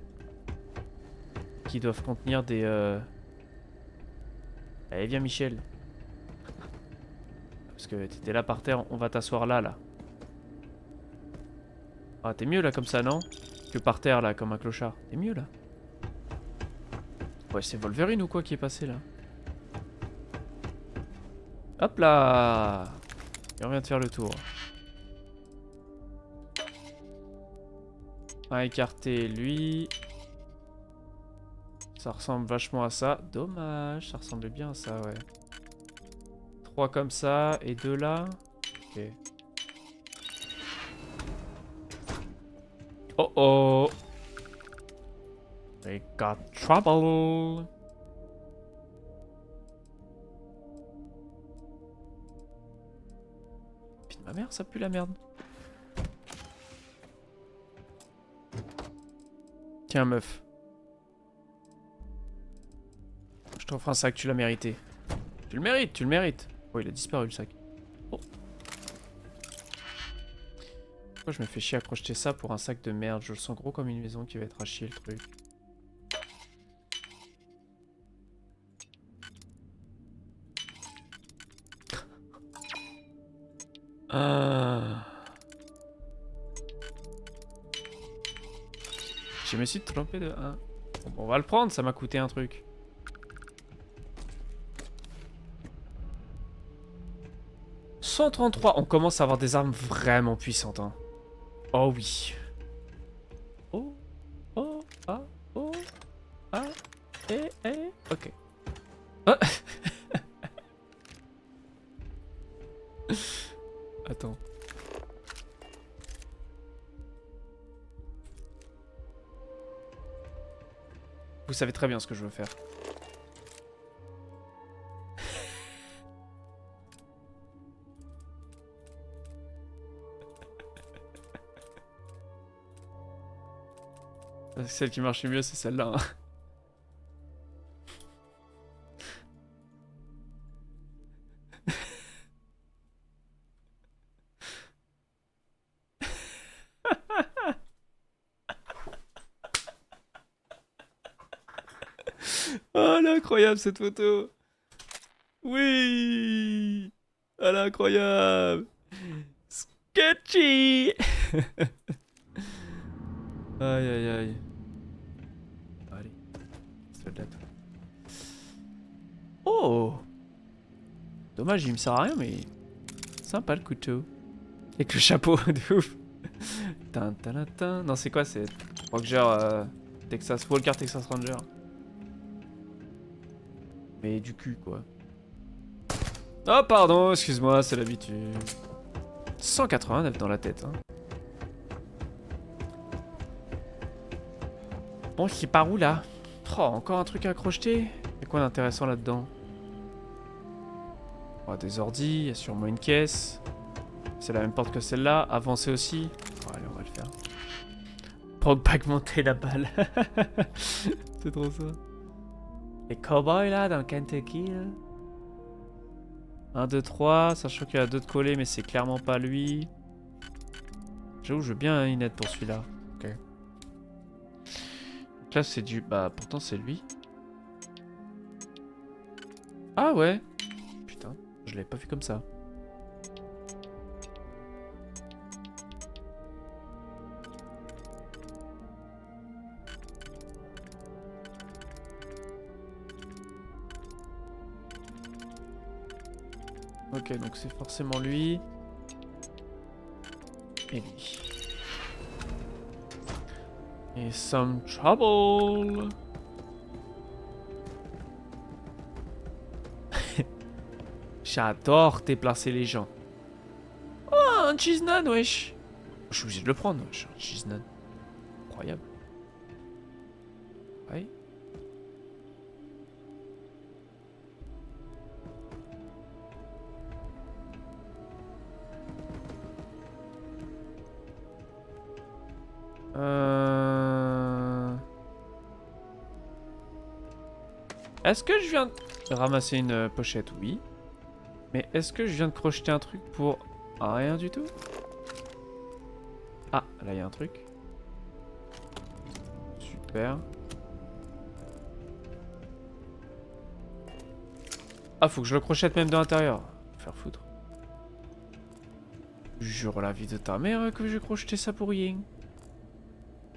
Qui doivent contenir des... Allez, viens Michel. Parce que t'étais là par terre, on va t'asseoir là, là. Ah, t'es mieux là comme ça, non? Que par terre là, comme un clochard. T'es mieux là. Ouais, c'est Wolverine ou quoi qui est passé là? Hop là! Et on vient de faire le tour. On va écarter lui. Ça ressemble vachement à ça. Dommage, ça ressemblait bien à ça, ouais. 3 comme ça et 2 là. Ok. Oh oh! We got trouble! Putain, ma mère, ça pue la merde. Tiens, meuf. Je t'offre un sac, tu l'as mérité. Tu le mérites, tu le mérites. Oh, il a disparu le sac. Oh. Pourquoi je me fais chier à crocheter ça pour un sac de merde? Je le sens gros comme une maison qui va être à chier le truc. Ah. Je me suis trompé de 1. Bon, on va le prendre, ça m'a coûté un truc. « 133 », on commence à avoir des armes vraiment puissantes. Hein. Oh oui. Oh, oh, ah, oh, ah, ok. Ah. Attends. Vous savez très bien ce que je veux faire. Celle qui marche mieux, c'est celle-là. Hein. Oh, elle est incroyable cette photo. Oui. Elle est incroyable. Sketchy. Aïe aïe aïe. Allez. Celle-là. Oh. Dommage, il me sert à rien, mais... Sympa le couteau. Avec le chapeau, de ouf. Non, c'est quoi? C'est Ranger Texas... Walker Texas Ranger. Mais du cul, quoi. Oh, pardon, excuse-moi, c'est l'habitude. 189 dans la tête, hein. Bon, c'est par où, là? Oh, encore un truc à crocheter? Y'a quoi d'intéressant là-dedans? Oh, des ordis, y'a sûrement une caisse. C'est la même porte que celle-là. Avancer aussi. Oh, allez, on va le faire. Pour pas augmenter la balle. C'est trop ça. Les cowboys là, dans le Kentucky là. 1, 2, 3. Sachant qu'il y a 2 de collés, mais c'est clairement pas lui. J'avoue, je veux bien une aide pour celui-là. Ok. Donc là, c'est du... Bah, pourtant, c'est lui. Ah ouais. Putain, je l'avais pas vu comme ça. Ok, donc c'est forcément lui. Et lui. Et some trouble. J'adore déplacer les gens. Oh, un cheese naan, wesh. Je suis obligé de le prendre, wesh. Un cheese naan. Incroyable. Ouais. Est-ce que je viens de ramasser une pochette? Oui. Mais est-ce que je viens de crocheter un truc pour rien du tout? Ah, là il y a un truc. Super. Ah, faut que je le crochette même de l'intérieur. Faire foutre. Jure la vie de ta mère que j'ai crocheté ça pour rien.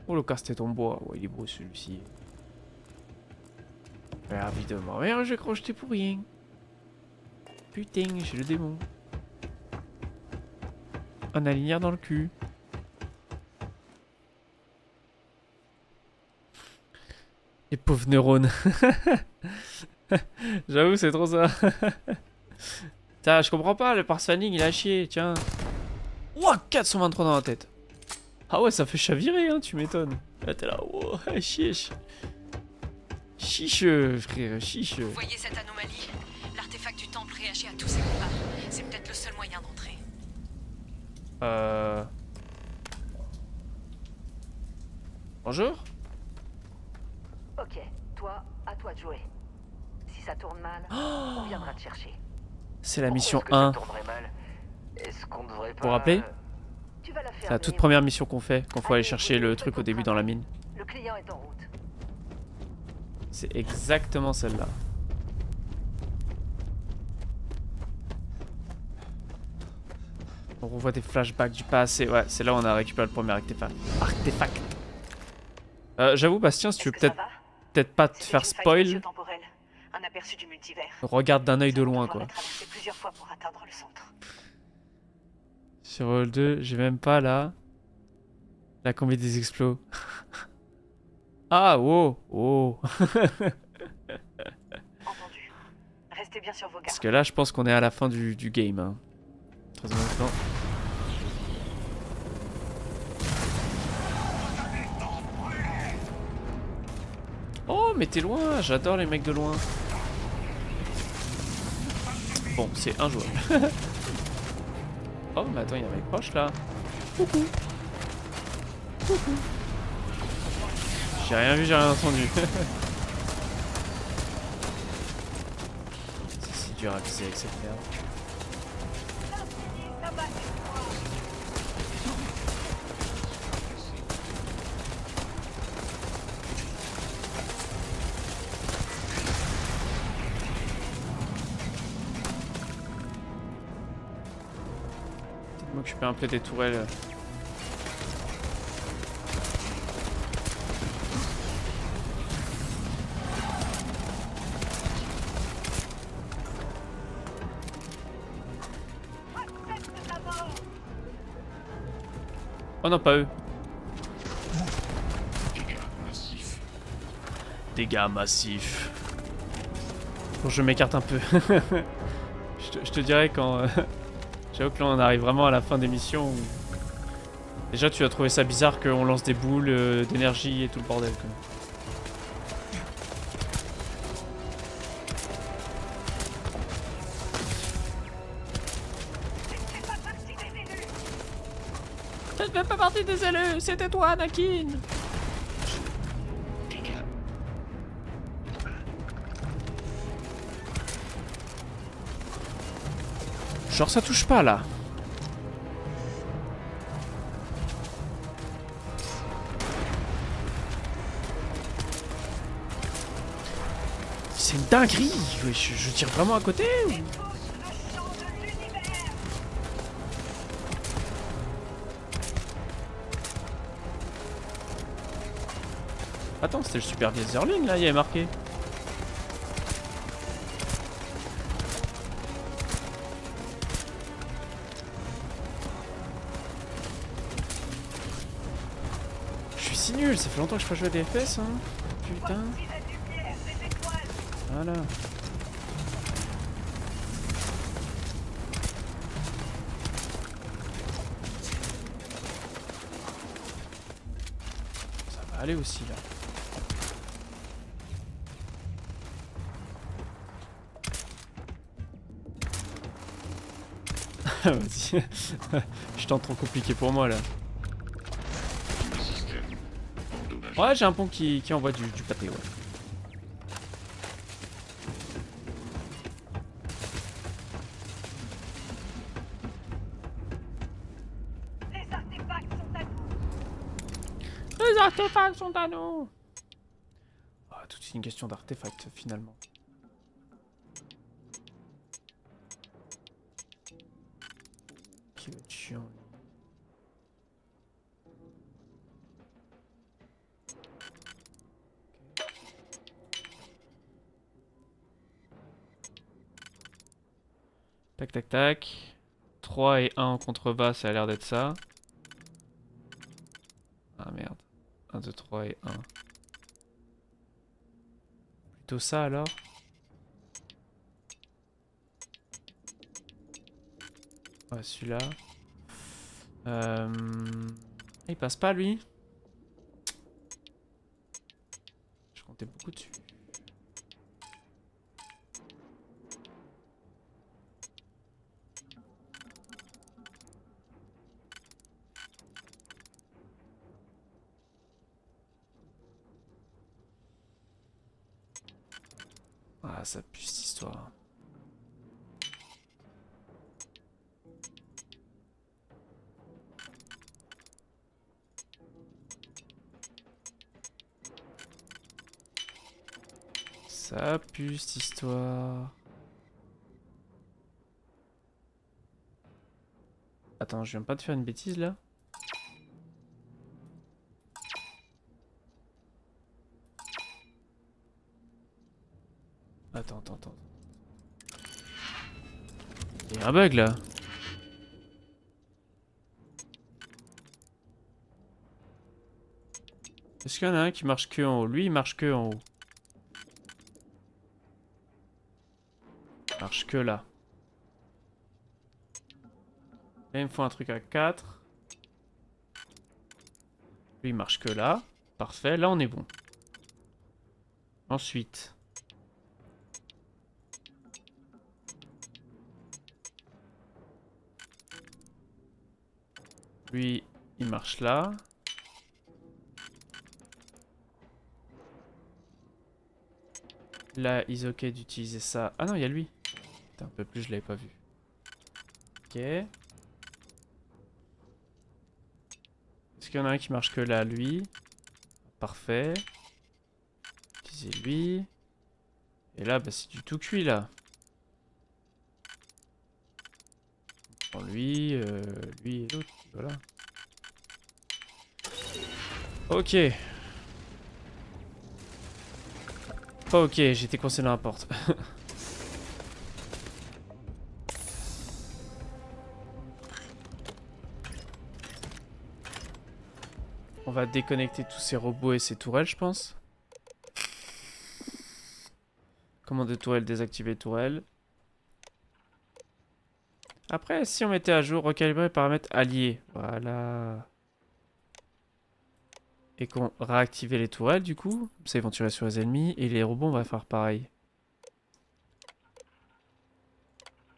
Oh, le casse-tête en bois. Ouais, il est beau celui-ci. La vie de ma mère, j'ai crocheté pour rien. Putain, j'ai le démon. Un aligneur dans le cul. Les pauvres neurones. J'avoue, c'est trop ça. Putain, je comprends pas, le parsfanning il a chier, tiens. Ouah, 423 dans la tête. Ah ouais, ça fait chavirer, hein, tu m'étonnes. Là, t'es là, wow, chiche. Chiche, frère, chiche. Vous voyez cette anomalie? L'artefact du temple réagit à tous ces combats. C'est peut-être le seul moyen d'entrer. Bonjour. Ok, toi, à toi de jouer. Si ça tourne mal, on viendra te chercher. C'est la mission Pourquoi 1. est-ce que ça tournerait mal? Est-ce qu'on devrait pas... Vous vous rappelez? Tu vas la C'est la fermer, toute oui. première mission qu'on fait, quand faut aller Allez, chercher vous le faites truc au votre début dans la travail. mine. Le client est en route. C'est exactement celle-là. On revoit des flashbacks du passé. Ouais, c'est là où on a récupéré le premier artefact. J'avoue, Bastien, si tu veux Est-ce que ça peut-être va? pas te C'était faire une faille spoil, spatio-temporelle, un aperçu du multivers. regarde d'un œil de Nous allons loin, devoir quoi. la traverser plusieurs fois pour atteindre le centre. Sur Roll 2, j'ai même pas là la combi des explos. Ah, wow, oh. Entendu. Restez bien sur vos gardes. Parce que là, je pense qu'on est à la fin du game. Hein. Très honnêtement. Oh, mais t'es loin, j'adore les mecs de loin. Bon, c'est injouable. Oh, mais attends, il y a un mec proche là. Coucou. Coucou. J'ai rien vu, j'ai rien entendu. C'est si dur à viser avec cette merde. Peut-être m'occuper un peu des tourelles. Oh non, pas eux. Dégâts massifs. Bon, je m'écarte un peu. je te dirais quand... J'avoue que là on arrive vraiment à la fin des missions où... Déjà tu as trouvé ça bizarre qu'on lance des boules d'énergie et tout le bordel quoi. Ça ne fait pas partie des élus, c'était toi Anakin. Genre ça touche pas là. C'est une dinguerie. Je tire vraiment à côté ou... Attends, c'était le super Gazerling là, il y avait marqué. Je suis si nul, ça fait longtemps que je peux jouer à des FPS hein. Putain. Voilà. Ça va aller aussi là. Vas-y. Je tente trop compliqué pour moi là. Ouais, j'ai un pont qui envoie du pâté, ouais. Les artefacts sont à nous. Les artefacts sont à nous. Ah, tout est une question d'artefacts finalement. Qui va être chiant. Tac tac tac. 3 et 1 en contrebas, ça a l'air d'être ça. Ah merde. 1, 2, 3 et 1. Plutôt ça alors. Ouais, celui-là. Il passe pas lui. Je comptais beaucoup dessus. Ah, ça pue cette histoire. Ça pue cette histoire. Attends, je viens pas de faire une bêtise là? Attends. Il y a un bug là. Est-ce qu'il y en a un qui marche que en haut? Lui il marche que en haut. Il marche que là. Là il me faut un truc à 4. Lui il marche que là. Parfait, là on est bon. Ensuite. Lui, il marche là. Là, ils ok d'utiliser ça. Ah non, il y a lui. Putain, un peu plus, je l'avais pas vu. Ok. Est-ce qu'il y en a un qui marche que là, lui? Parfait. Utiliser lui. Et là, bah, c'est du tout cuit, là. On prend lui, lui et l'autre. Voilà. Ok. Pas ok, j'étais coincé dans la porte. On va déconnecter tous ces robots et ces tourelles, je pense. Commander tourelle, désactiver tourelle. Après, si on mettait à jour, recalibrer paramètres alliés. Voilà. Et qu'on réactivait les tourelles, du coup. Ça, ils vont tirer sur les ennemis. Et les robots, on va faire pareil.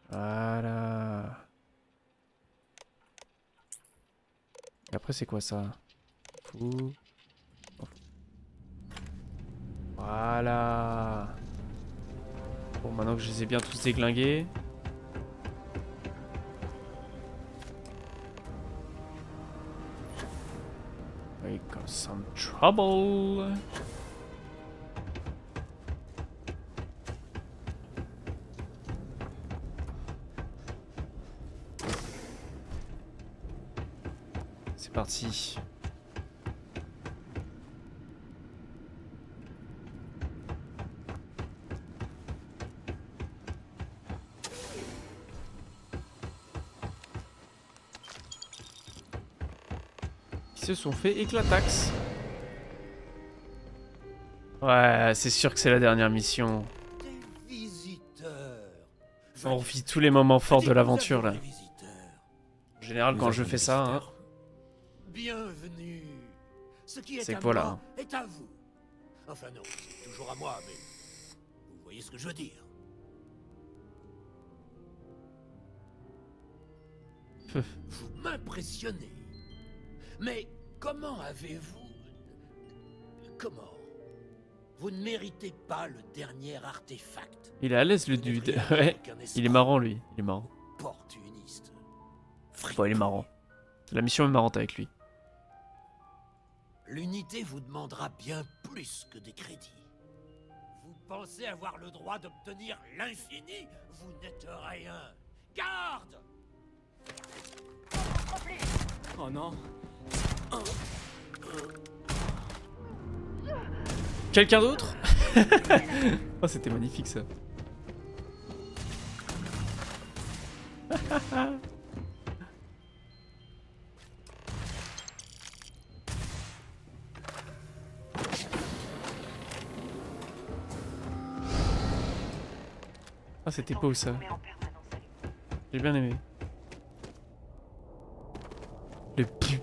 Voilà. Et après, c'est quoi ça? Fou. Voilà. Bon, maintenant que je les ai bien tous déglingués. We got some trouble. C'est parti. Ils se sont fait éclatax. Ouais, c'est sûr que c'est la dernière mission. Des visiteurs. On revit tous les moments forts de l'aventure là. En général, quand je fais ça, hein, Bienvenue. Ce qui est c'est à que voilà. moi est à vous. Enfin non, c'est toujours à moi, mais vous voyez ce que je veux dire. Vous m'impressionnez. Mais comment avez-vous... Comment? Vous ne méritez pas le dernier artefact. Il est à l'aise le Vous dude. n'êtes rien Ouais. qu'un Il est escroc marrant lui. Il est marrant. opportuniste. Bon, il est marrant. La mission est marrante avec lui. L'unité vous demandera bien plus que des crédits. Vous pensez avoir le droit d'obtenir l'infini? Vous n'êtes rien. Garde! Oh non. Quelqu'un d'autre? Oh, c'était magnifique ça. Ah, c'était beau ça. Mais en permanence à lui. J'ai bien aimé. Le pu.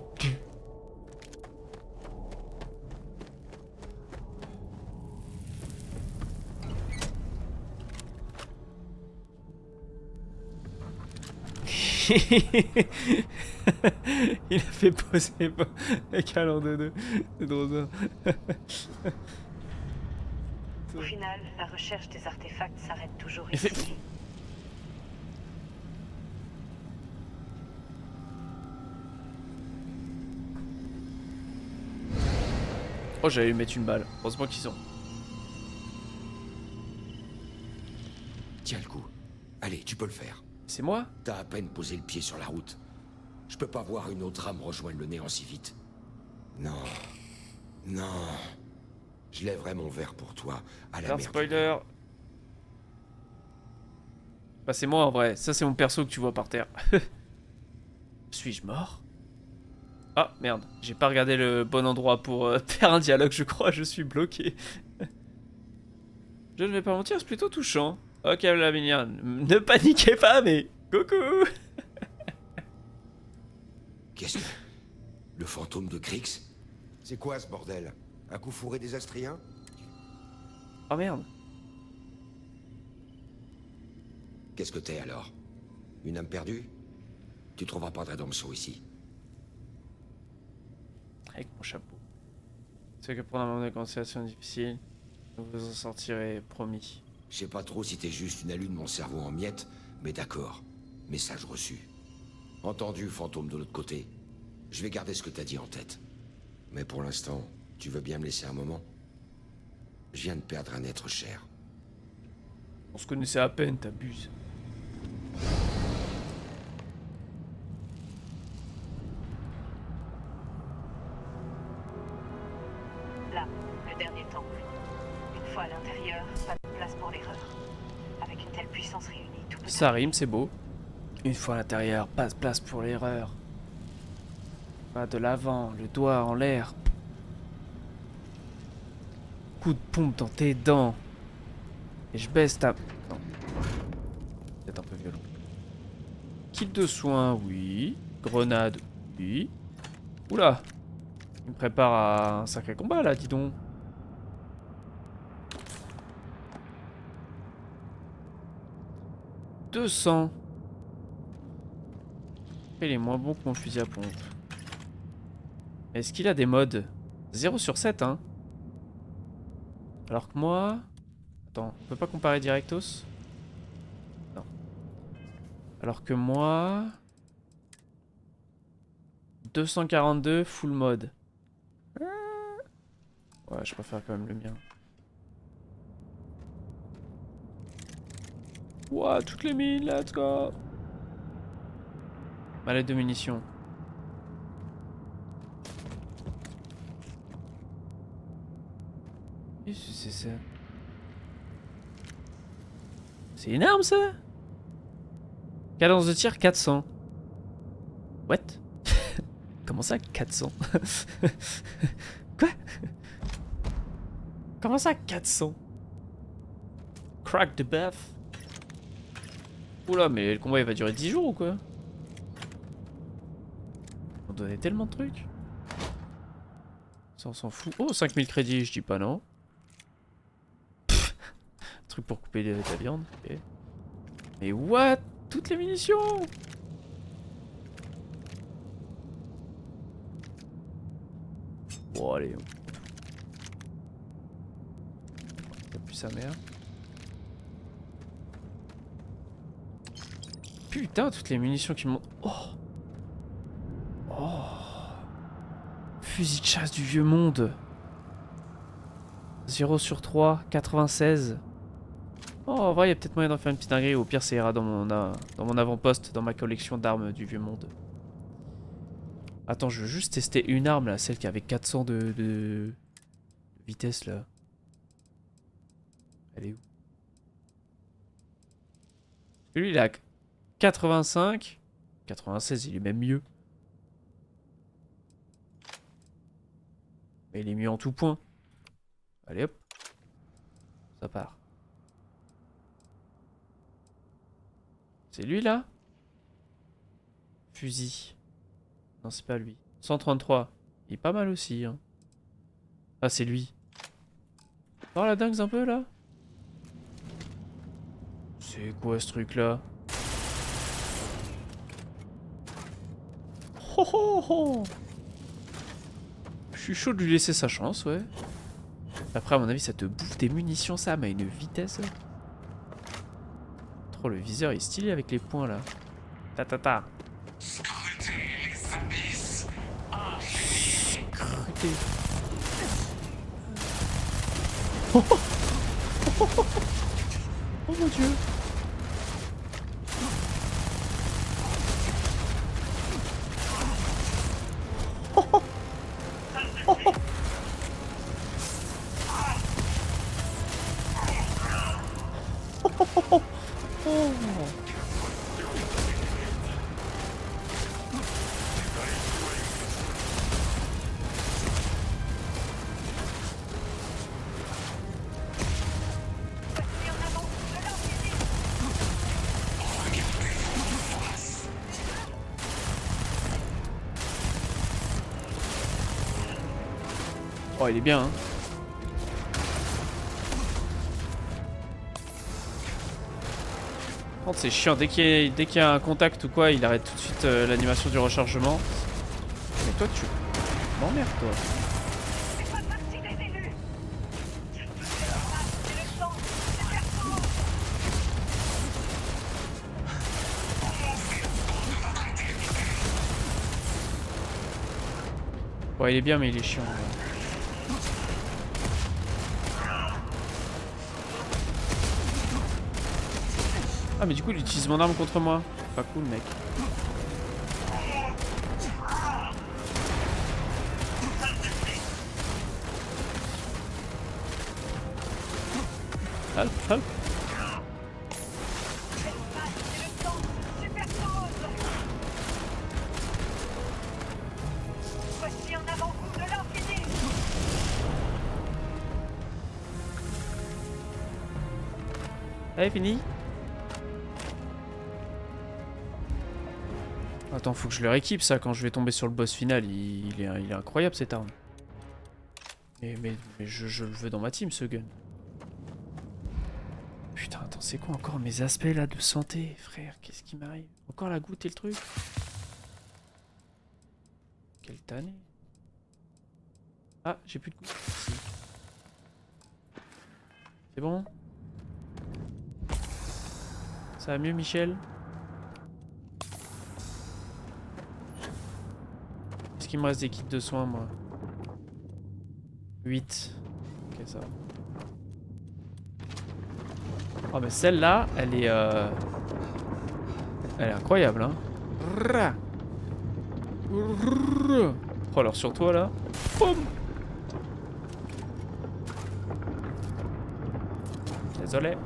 Il a fait poser avec un l'an de deux. C'est drôle ça. Au final, la recherche des artefacts s'arrête toujours Il fait- ici. Oh, j'allais lui mettre une balle. Heureusement qu'ils sont. Tiens le coup. Allez, tu peux le faire. C'est moi? T'as à peine posé le pied sur la route. Je peux pas voir une autre âme rejoindre le néant si vite. Non. Non. Je lèverai mon verre pour toi à la Alors, mer. spoiler. Bah, c'est moi en vrai. Ça, c'est mon perso que tu vois par terre. Suis-je mort? Ah, merde. J'ai pas regardé le bon endroit pour faire un dialogue, je crois. Je suis bloqué. Je ne vais pas mentir, c'est plutôt touchant. Ok, la mignonne. Ne paniquez pas, mais... Coucou. Qu'est-ce que... Le fantôme de Krix? C'est quoi ce bordel? Un coup fourré des Astriens? Oh merde. Qu'est-ce que t'es alors? Une âme perdue? Tu trouveras pas de rédemption ici. Avec mon chapeau. C'est que pendant un moment de conversation difficile, vous vous en sortirez, promis. Je sais pas trop si t'es juste une alu de mon cerveau en miettes, mais d'accord. Message reçu. Entendu, fantôme de l'autre côté. Je vais garder ce que t'as dit en tête. Mais pour l'instant, tu veux bien me laisser un moment? Je viens de perdre un être cher. On se connaissait à peine, t'abuses. Là, le dernier temple. Une fois à l'intérieur, pas de place pour l'erreur. Avec une telle puissance réunie, tout peut Ça rime, c'est beau. Une fois à l'intérieur, pas de place pour l'erreur. Pas de l'avant, le doigt en l'air. Coup de pompe dans tes dents. Et je baisse ta... Non. C'est un peu violent. Kit de soins, oui. Grenade, oui. Oula. Il me prépare à un sacré combat là, dis donc. « 200. Il est moins bon que mon fusil à pompe. Est-ce qu'il a des modes? 0 sur 7, hein. Alors que moi... Attends, on peut pas comparer directos? Non. Alors que moi... 242 full mode. Ouais, je préfère quand même le mien. Ouah, toutes les mines, let's go! Mallette de munitions. Qu'est-ce que c'est ça? C'est une arme ça? Cadence de tir 400. What? Comment ça 400? Quoi? Comment ça 400? Crack the bath. Oula, mais le combat il va durer 10 jours ou quoi? On donnait tellement de trucs. Ça on s'en fout. Oh, 5000 crédits, je dis pas non. Pff, truc pour couper ta viande. Ok. Mais what? Toutes les munitions? Bon allez. plus sa mère. Putain, toutes les munitions qui montent. Oh. Oh. Fusil de chasse du vieux monde. 0 sur 3, 96. Oh, en vrai, il y a peut-être moyen d'en faire une petite dinguerie. Au pire, ça ira dans mon avant-poste, dans ma collection d'armes du vieux monde. Attends, je veux juste tester une arme là, celle qui avait 400 de vitesse là. Elle est où? Lui, il a 85. 96, il est même mieux. Mais il est mieux en tout point. Allez hop. Ça part. C'est lui là? Fusil. Non, c'est pas lui. 133. Il est pas mal aussi. Hein. Ah, c'est lui. Oh la dingue un peu là? C'est quoi ce truc là? Oh, oh, oh. Je suis chaud de lui laisser sa chance, ouais. Après, à mon avis, ça te bouffe des munitions, ça, mais à une vitesse. Trop, le viseur est stylé avec les points là. Ta ta ta. Scrutez les abysses. Scrutez. Oh, oh, oh, oh, oh mon dieu. Oh, oh. Oh, oh. Oh, il est bien, hein. Par contre, c'est chiant. Dès qu'il y a un contact ou quoi, il arrête tout de suite l'animation du rechargement. Mais toi, tu m'emmerdes, toi. Ouais, il est bien, mais il est chiant. Ouais. Ah mais du coup il utilise mon arme contre moi. Pas cool mec. Hop hop. Allez, fini. Attends, faut que je le rééquipe ça quand je vais tomber sur le boss final. Il est incroyable cette arme. Mais je le veux dans ma team ce gun. Putain, attends, c'est quoi encore mes aspects là de santé, frère? Qu'est-ce qui m'arrive? Encore la goutte et le truc? Quelle tannée. Ah, j'ai plus de goutte. Si. C'est bon? Ça va mieux, Michel? Est-ce qu'il me reste des kits de soins, moi? 8. Ok, ça va. Oh, mais celle-là, elle est incroyable, hein. Oh, alors sur toi, là. Boum. Désolé.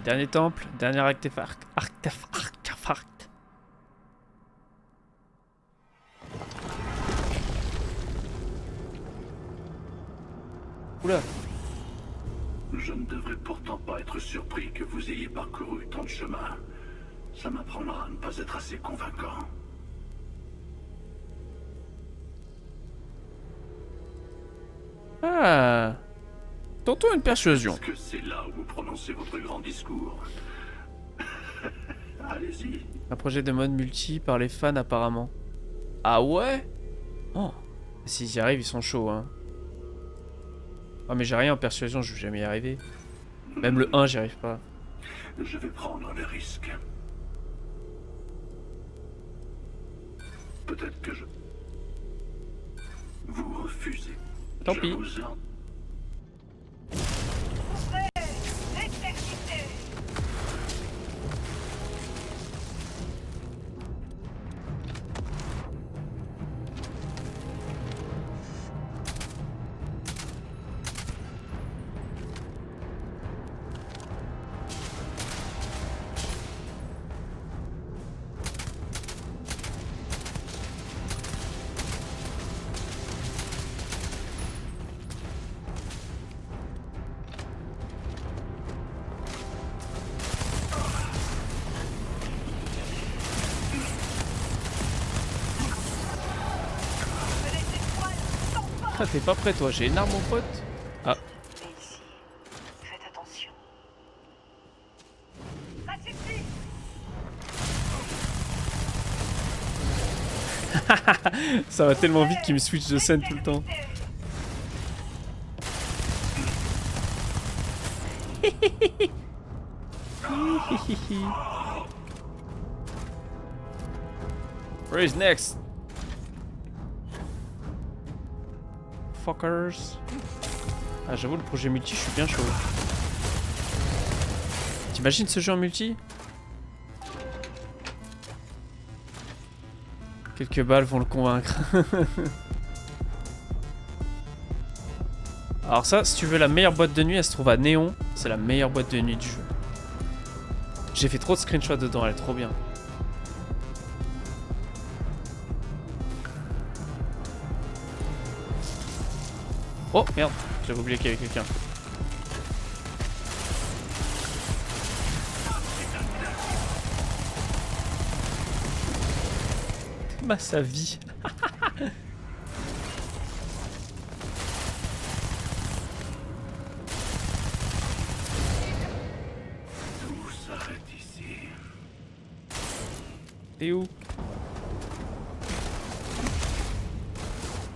Dernier temple, dernier artefact. Oula. Je ne devrais pourtant pas être surpris que vous ayez parcouru tant de chemin. Ça m'apprendra à ne pas être assez convaincant. Ah. Tantôt une persuasion. Est-ce que c'est là où vous prononcez votre grand discours? Allez-y. Un projet de mode multi par les fans apparemment. Ah ouais? Oh. S'ils y arrivent, ils sont chauds, hein. Ah, mais j'ai rien en persuasion, je vais jamais y arriver. Même le 1, j'y arrive pas. Je vais prendre le risque. Peut-être que je... Vous refusez. Tant Je pis. vous en- Ah, t'es pas prêt, toi. J'ai une arme, mon pote. Ah. Et ici, faites attention. Ça va tellement vite qu'il me switch de scène tout le temps. Where is next? Fuckers. Ah, j'avoue, le projet multi, je suis bien chaud. T'imagines ce jeu en multi? Quelques balles vont le convaincre. Alors ça, si tu veux la meilleure boîte de nuit, elle se trouve à Néon. C'est la meilleure boîte de nuit du jeu. J'ai fait trop de screenshots dedans, elle est trop bien. Oh merde, j'avais oublié qu'il y avait quelqu'un. Bah sa vie. Tout s'arrête ici. T'es où?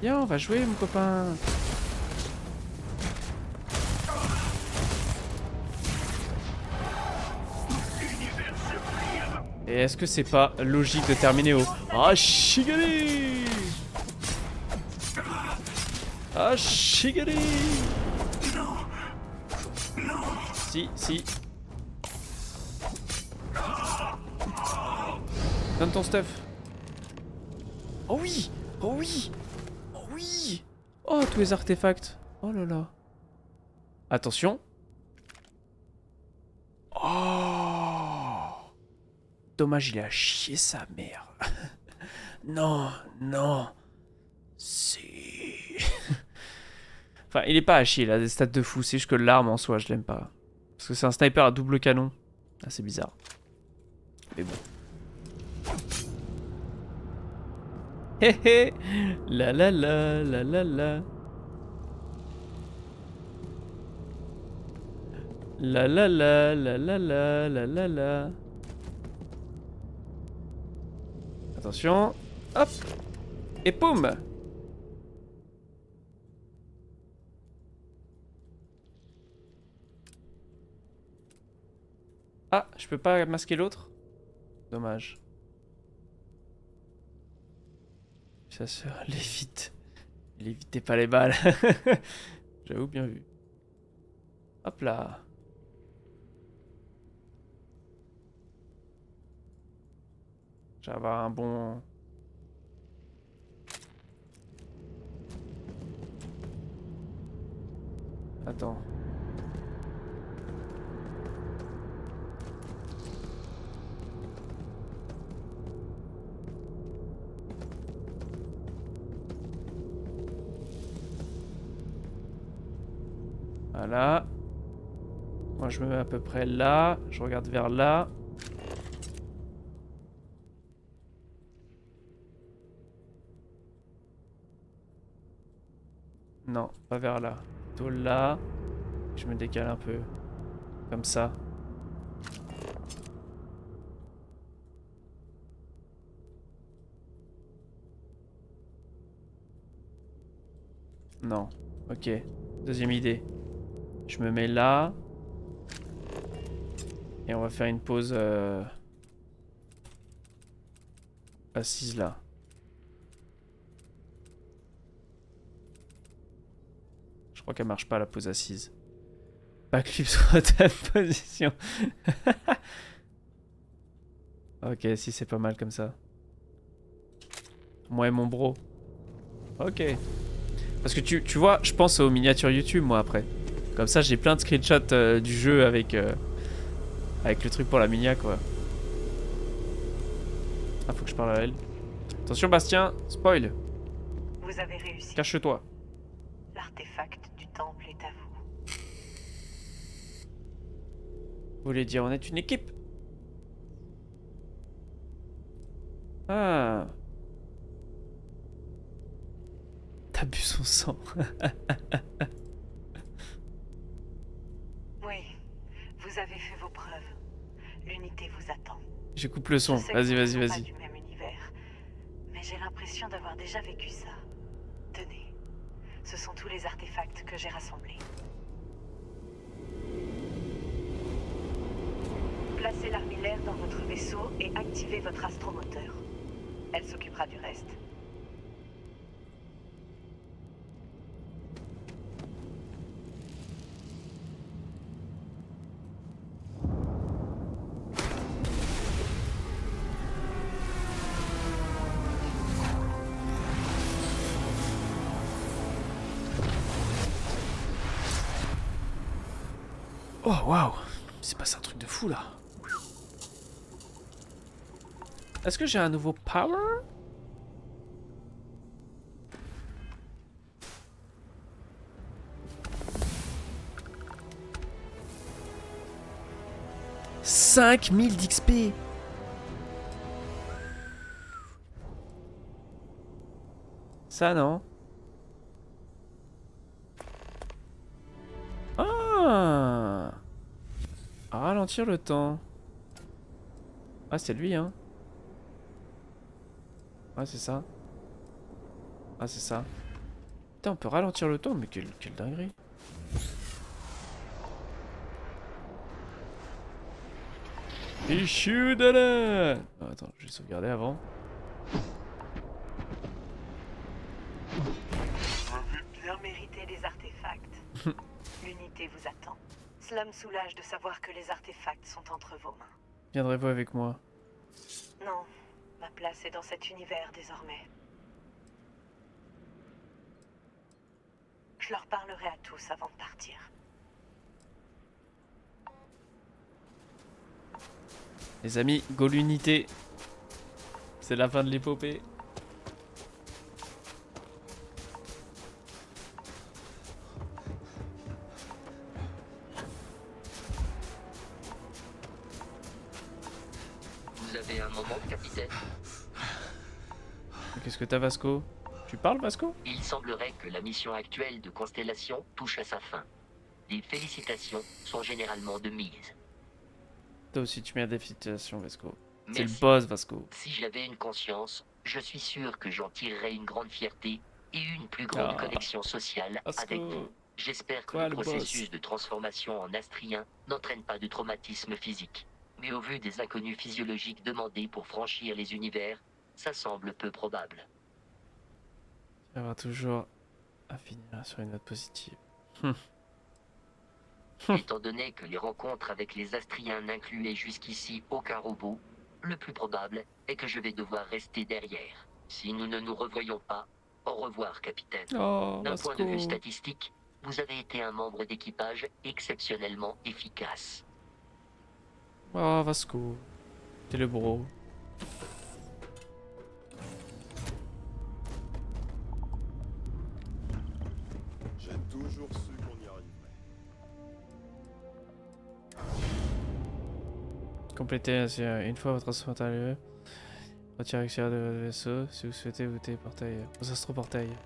Viens, on va jouer mon copain. Et est-ce que c'est pas logique de terminer au Ah Shigali? Ah Shigali? Si, si. Donne ton stuff. Oh oui! Oh oui! Oh oui! Oh, tous les artefacts. Oh là là. Attention. Oh! Dommage, il a chié sa mère. Non, non. C'est... Enfin, il est pas à chier, il a des stats de fou. C'est juste que l'arme en soi, je l'aime pas. Parce que c'est un sniper à double canon. Ah, c'est bizarre. Mais bon. Hé hé. La la la la la la. La la la la la la la la la. Attention. Hop. Et poum. Ah, je peux pas masquer l'autre? Dommage. Ça se l'évite. Il évitait pas les balles. J'avoue, bien vu. Hop là. Je vais avoir un bon... Attends. Voilà. Moi je me mets à peu près là. Je regarde vers là. Non, pas vers là. Plutôt là. Je me décale un peu. Comme ça. Non. Ok. Deuxième idée. Je me mets là. Et on va faire une pause assise là. Je crois qu'elle marche pas la pause assise. Backflip sur ta position. Ok, si c'est pas mal comme ça. Moi et mon bro. Ok. Parce que tu vois, je pense aux miniatures YouTube moi après. Comme ça j'ai plein de screenshots du jeu avec le truc pour la minia quoi. Ah faut que je parle à elle. Attention Bastien, spoil. Vous avez réussi. Cache-toi. L'artefact du temple est à vous. Vous voulez dire on est une équipe? Ah. T'as bu son sang. Oui, vous avez fait vos preuves. L'unité vous attend. Je coupe le son. Je sais que Vas-y, nous vas-y, ne sommes pas vas-y. du même univers, mais j'ai l'impression d'avoir déjà vécu ça. Tenez, ce sont tous les artefacts que j'ai rassemblés. Placez l'armillaire dans votre vaisseau et activez votre astromoteur. Elle s'occupera du reste. Oh waouh. C'est passé un truc de fou là. Est-ce que j'ai un nouveau power? « 5000 d'XP !» Ça non. Ah, ralentir le temps. Ah c'est lui hein. Ah c'est ça. Ah c'est ça. Putain on peut ralentir le temps mais quelle dinguerie. Issue de la... Oh, attends je vais sauvegarder avant. Bien mérité des artefacts. L'unité vous attend. Cela me soulage de savoir que les artefacts sont entre vos mains. Viendrez-vous avec moi? Non, ma place est dans cet univers désormais. Je leur parlerai à tous avant de partir. Les amis, go l'unité. C'est la fin de l'épopée. Vous avez un moment, capitaine? Qu'est-ce que t'as Vasco? Tu parles Vasco? Il semblerait que la mission actuelle de Constellation touche à sa fin. Les félicitations sont généralement de mise. Toi aussi tu mets des félicitations Vasco. C'est le Merci. boss Vasco. Si j'avais une conscience, je suis sûr que j'en tirerais une grande fierté et une plus grande Ah. connexion sociale Vasco. avec vous. J'espère que Toi, le le processus boss. de transformation en astrien n'entraîne pas de traumatisme physique. Mais au vu des inconnus physiologiques demandés pour franchir les univers, ça semble peu probable. Il y aura toujours à finir sur une note positive. Étant donné que les rencontres avec les Astriens n'incluaient jusqu'ici aucun robot, le plus probable est que je vais devoir rester derrière. Si nous ne nous revoyons pas, au revoir, capitaine. Oh D'un point de vue Vasco. statistique, vous avez été un membre d'équipage exceptionnellement efficace. Oh Vasco. T'es le bro. J'ai toujours su qu'on y arriverait. Complétez une fois votre assaut intérieur. Retirez l'extérieur de votre vaisseau si vous souhaitez vous téléporter aux astroportails.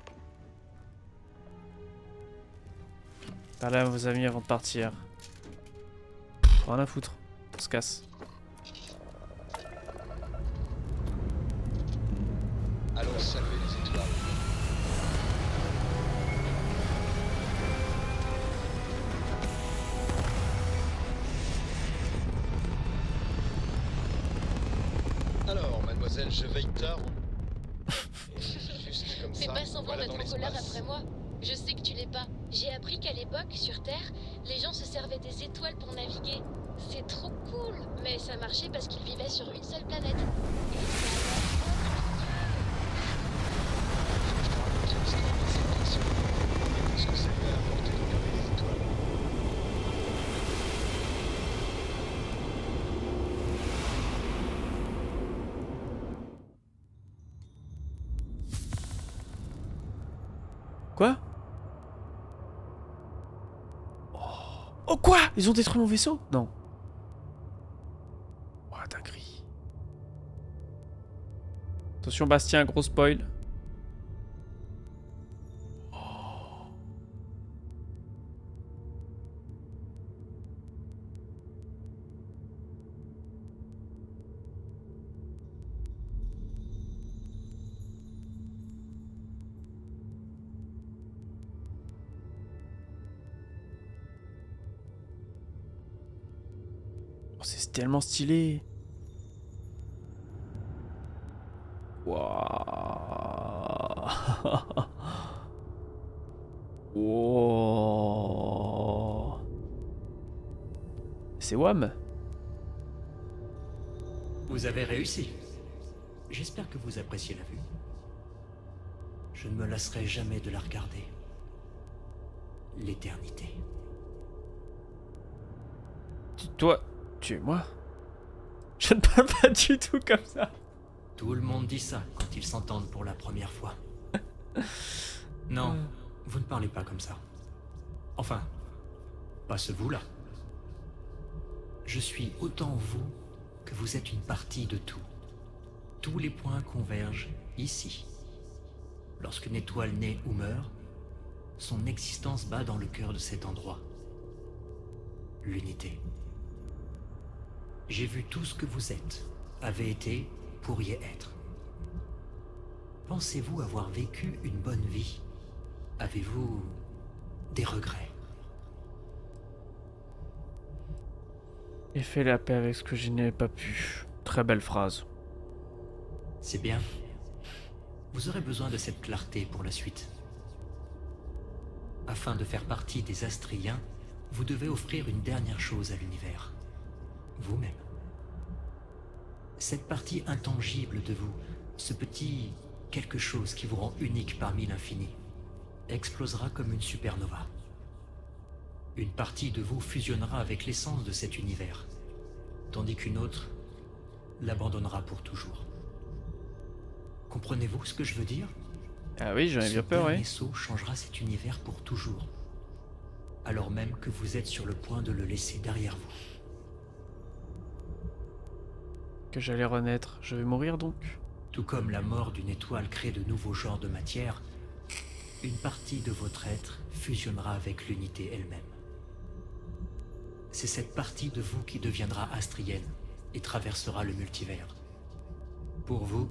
Parlez à vos amis avant de partir. Rien à foutre. On se casse. Allons saluer les étoiles. je veille tard. Et juste comme Fais ça, pas semblant voilà d'être dans en colère l'espace. après moi. Je sais que tu l'es pas. J'ai appris qu'à l'époque, sur Terre, les gens se servaient des étoiles pour naviguer. C'est trop cool. Mais ça marchait parce qu'ils vivaient sur une seule planète. Et Ce que ça lui a apporté de regarder les étoiles. Quoi? Oh quoi? Ils ont détruit mon vaisseau? Non. Oh, dinguerie. Attention Bastien, gros spoil. Oh, c'est tellement stylé. Waouh. Wow. C'est Wham. Vous avez réussi. J'espère que vous appréciez la vue. Je ne me lasserai jamais de la regarder. L'éternité. Toi, tu es moi. Je ne parle pas du tout comme ça. Tout le monde dit ça quand ils s'entendent pour la première fois. Non, vous ne parlez pas comme ça. Enfin, pas ce vous-là. Je suis autant vous que vous êtes une partie de tout. Tous les points convergent ici. Lorsqu'une étoile naît ou meurt, son existence bat dans le cœur de cet endroit. L'unité. J'ai vu tout ce que vous êtes, avez été, pourriez être. Pensez-vous avoir vécu une bonne vie? Avez-vous des regrets? J'ai fait la paix avec ce que je n'ai pas pu. Très belle phrase. C'est bien. Vous aurez besoin de cette clarté pour la suite. Afin de faire partie des Astriens, vous devez offrir une dernière chose à l'univers. Vous-même. Cette partie intangible de vous, ce petit quelque chose qui vous rend unique parmi l'infini, explosera comme une supernova. Une partie de vous fusionnera avec l'essence de cet univers, tandis qu'une autre l'abandonnera pour toujours. Comprenez-vous ce que je veux dire? Ah oui, j'en ai bien peur, Ce oui. dernier saut changera cet univers pour toujours, alors même que vous êtes sur le point de le laisser derrière vous. Que j'allais renaître. Je vais mourir donc. Tout comme la mort d'une étoile crée de nouveaux genres de matière, une partie de votre être fusionnera avec l'unité elle-même. C'est cette partie de vous qui deviendra astrienne et traversera le multivers. Pour vous,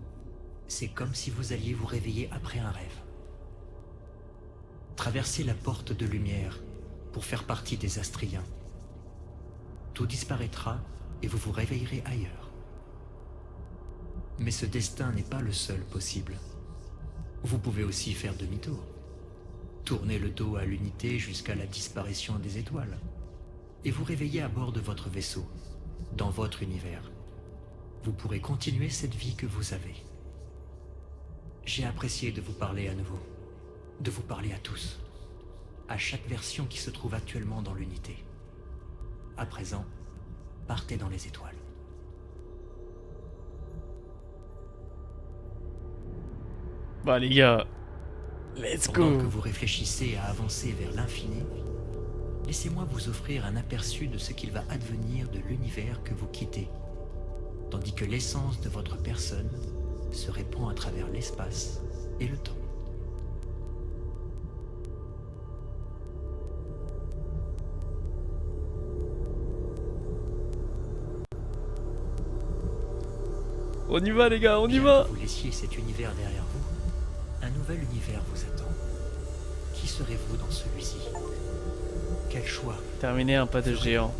c'est comme si vous alliez vous réveiller après un rêve. Traversez la porte de lumière pour faire partie des Astriens. Tout disparaîtra et vous vous réveillerez ailleurs. Mais ce destin n'est pas le seul possible. Vous pouvez aussi faire demi-tour. Tourner le dos à l'unité jusqu'à la disparition des étoiles. Et vous réveiller à bord de votre vaisseau, dans votre univers. Vous pourrez continuer cette vie que vous avez. J'ai apprécié de vous parler à nouveau. De vous parler à tous. À chaque version qui se trouve actuellement dans l'unité. À présent, partez dans les étoiles. Bah les gars, let's Pendant go. que vous réfléchissez à avancer vers l'infini, laissez-moi vous offrir un aperçu de ce qu'il va advenir de l'univers que vous quittez, tandis que l'essence de votre personne se répand à travers l'espace et le temps. On y va les gars, on y Bien va. que vous laissiez cet univers derrière vous, un nouvel univers vous attend. Qui serez-vous dans celui-ci? Quel choix? Terminé, un pas de géant.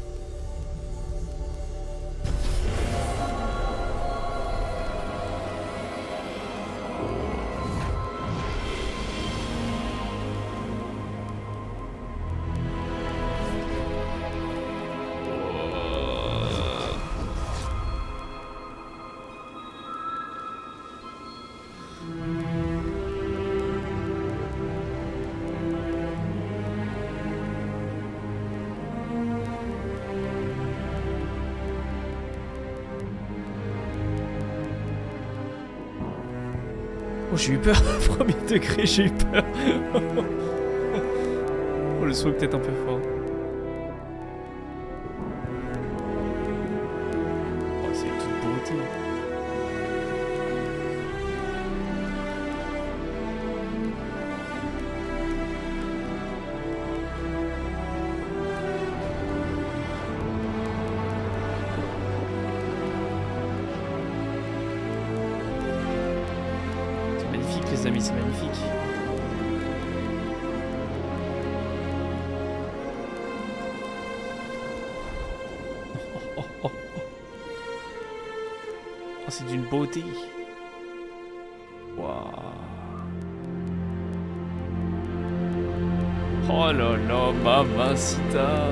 j'ai eu peur. Premier degré, j'ai eu peur. Oh, le son est peut-être un peu fort. Oh, c'est toute beauté. C'est magnifique, les amis, c'est magnifique. Oh, c'est d'une beauté. Waouh. Oh là là, mamacita.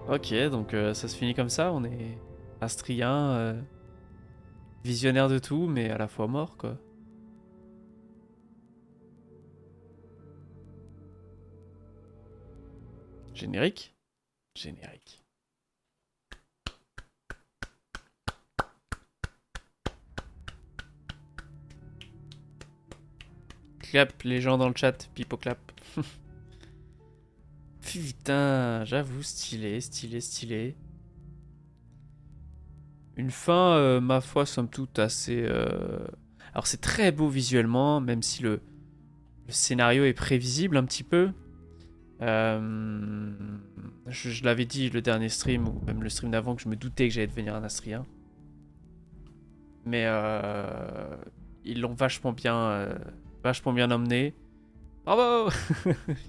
Ok, donc ça se finit comme ça. On est astrien, visionnaire de tout, mais à la fois mort, quoi. Générique. Générique. Clap les gens dans le chat, pipo clap. Putain, j'avoue, stylé, stylé, stylé. Une fin, ma foi, somme toute assez... Alors c'est très beau visuellement, même si le scénario est prévisible un petit peu. Je l'avais dit le dernier stream, ou même le stream d'avant, que je me doutais que j'allais devenir un astrien. Mais ils l'ont vachement bien emmené. Bravo.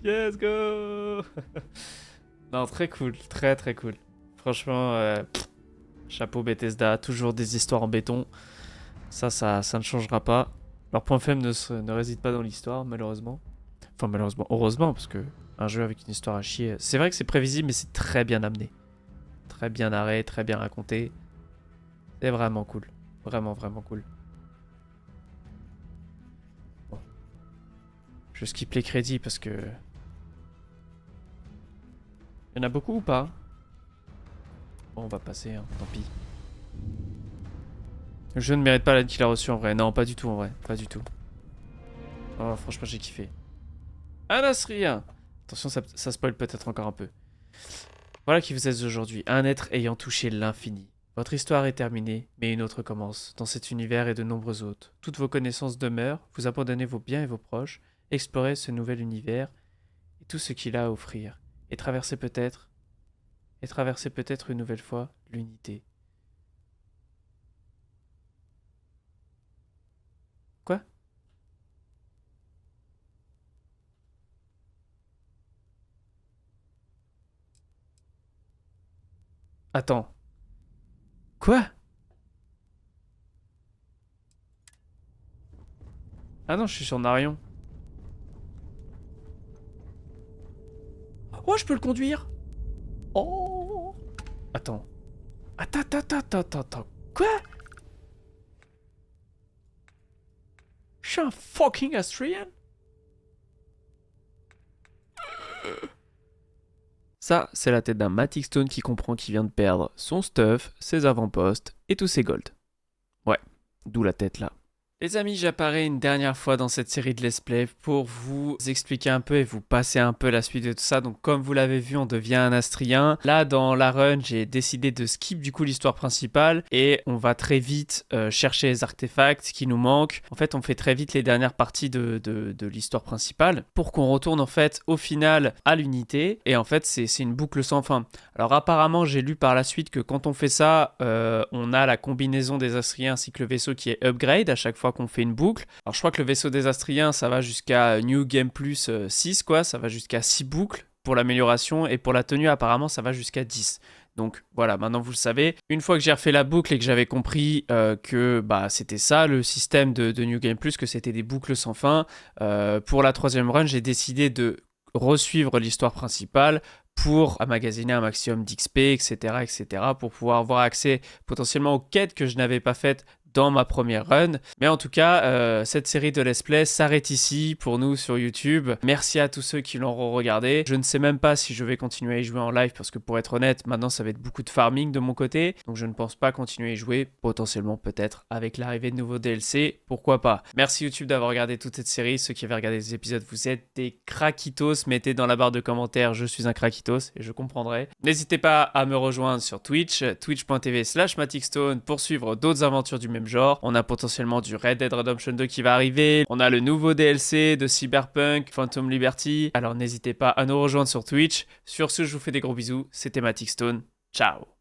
Yes, go. Non, très cool, très très cool. Franchement, chapeau Bethesda, toujours des histoires en béton. Ça ne changera pas. Leur point faible ne réside pas dans l'histoire, malheureusement. Enfin, malheureusement, heureusement, parce que un jeu avec une histoire à chier, c'est vrai que c'est prévisible, mais c'est très bien amené. Très bien narré, très bien raconté. C'est vraiment cool. Vraiment, vraiment cool. Bon. Je skip les crédits parce que... Il y en a beaucoup ou pas? Bon, on va passer, hein, tant pis. Le jeu ne mérite pas l'aide qu'il a reçue en vrai. Non, pas du tout en vrai. Pas du tout. Oh, franchement, j'ai kiffé. Un astrien. Attention, ça spoil peut-être encore un peu. Voilà qui vous êtes aujourd'hui, un être ayant touché l'infini. Votre histoire est terminée, mais une autre commence. Dans cet univers et de nombreux autres. Toutes vos connaissances demeurent, vous abandonnez vos biens et vos proches, explorez ce nouvel univers et tout ce qu'il a à offrir. Et traversez peut-être une nouvelle fois l'unité. Quoi? Attends. Quoi? Ah non, je suis sur Narion. Oh, je peux le conduire? Oh. Attends. Attends. Quoi? Je suis un fucking Austrian? Ça, c'est la tête d'un Matic Stone qui comprend qu'il vient de perdre son stuff, ses avant-postes et tous ses golds. Ouais, d'où la tête là. Les amis, j'apparais une dernière fois dans cette série de let's play pour vous expliquer un peu et vous passer un peu la suite de tout ça. Donc comme vous l'avez vu, on devient un astrien. Là, dans la run, j'ai décidé de skip du coup l'histoire principale et on va très vite chercher les artefacts qui nous manquent. En fait, on fait très vite les dernières parties de l'histoire principale pour qu'on retourne en fait au final à l'unité. Et en fait, c'est une boucle sans fin. Alors apparemment, j'ai lu par la suite que quand on fait ça, on a la combinaison des astriens ainsi que le vaisseau qui est upgrade à chaque fois qu'on fait une boucle. Alors je crois que le vaisseau des astriens, ça va jusqu'à New Game Plus 6 quoi, ça va jusqu'à 6 boucles pour l'amélioration et pour la tenue apparemment ça va jusqu'à 10. Donc voilà, maintenant vous le savez. Une fois que j'ai refait la boucle et que j'avais compris que bah, c'était ça le système de New Game Plus, que c'était des boucles sans fin, pour la troisième run, j'ai décidé de resuivre l'histoire principale pour emmagasiner un maximum d'XP, etc., pour pouvoir avoir accès potentiellement aux quêtes que je n'avais pas faites dans ma première run. Mais en tout cas, cette série de Let's Play s'arrête ici pour nous sur YouTube. Merci à tous ceux qui l'ont regardé. Je ne sais même pas si je vais continuer à y jouer en live parce que pour être honnête, maintenant ça va être beaucoup de farming de mon côté. Donc je ne pense pas continuer à y jouer, potentiellement peut-être avec l'arrivée de nouveaux DLC, pourquoi pas. Merci YouTube d'avoir regardé toute cette série. Ceux qui avaient regardé les épisodes, vous êtes des craquitos. Mettez dans la barre de commentaires, je suis un craquitos et je comprendrai. N'hésitez pas à me rejoindre sur Twitch, twitch.tv/maticstone pour suivre d'autres aventures du même genre. On a potentiellement du Red Dead Redemption 2 qui va arriver. On a le nouveau DLC de Cyberpunk, Phantom Liberty. Alors n'hésitez pas à nous rejoindre sur Twitch. Sur ce, je vous fais des gros bisous. C'était Maticstone. Ciao.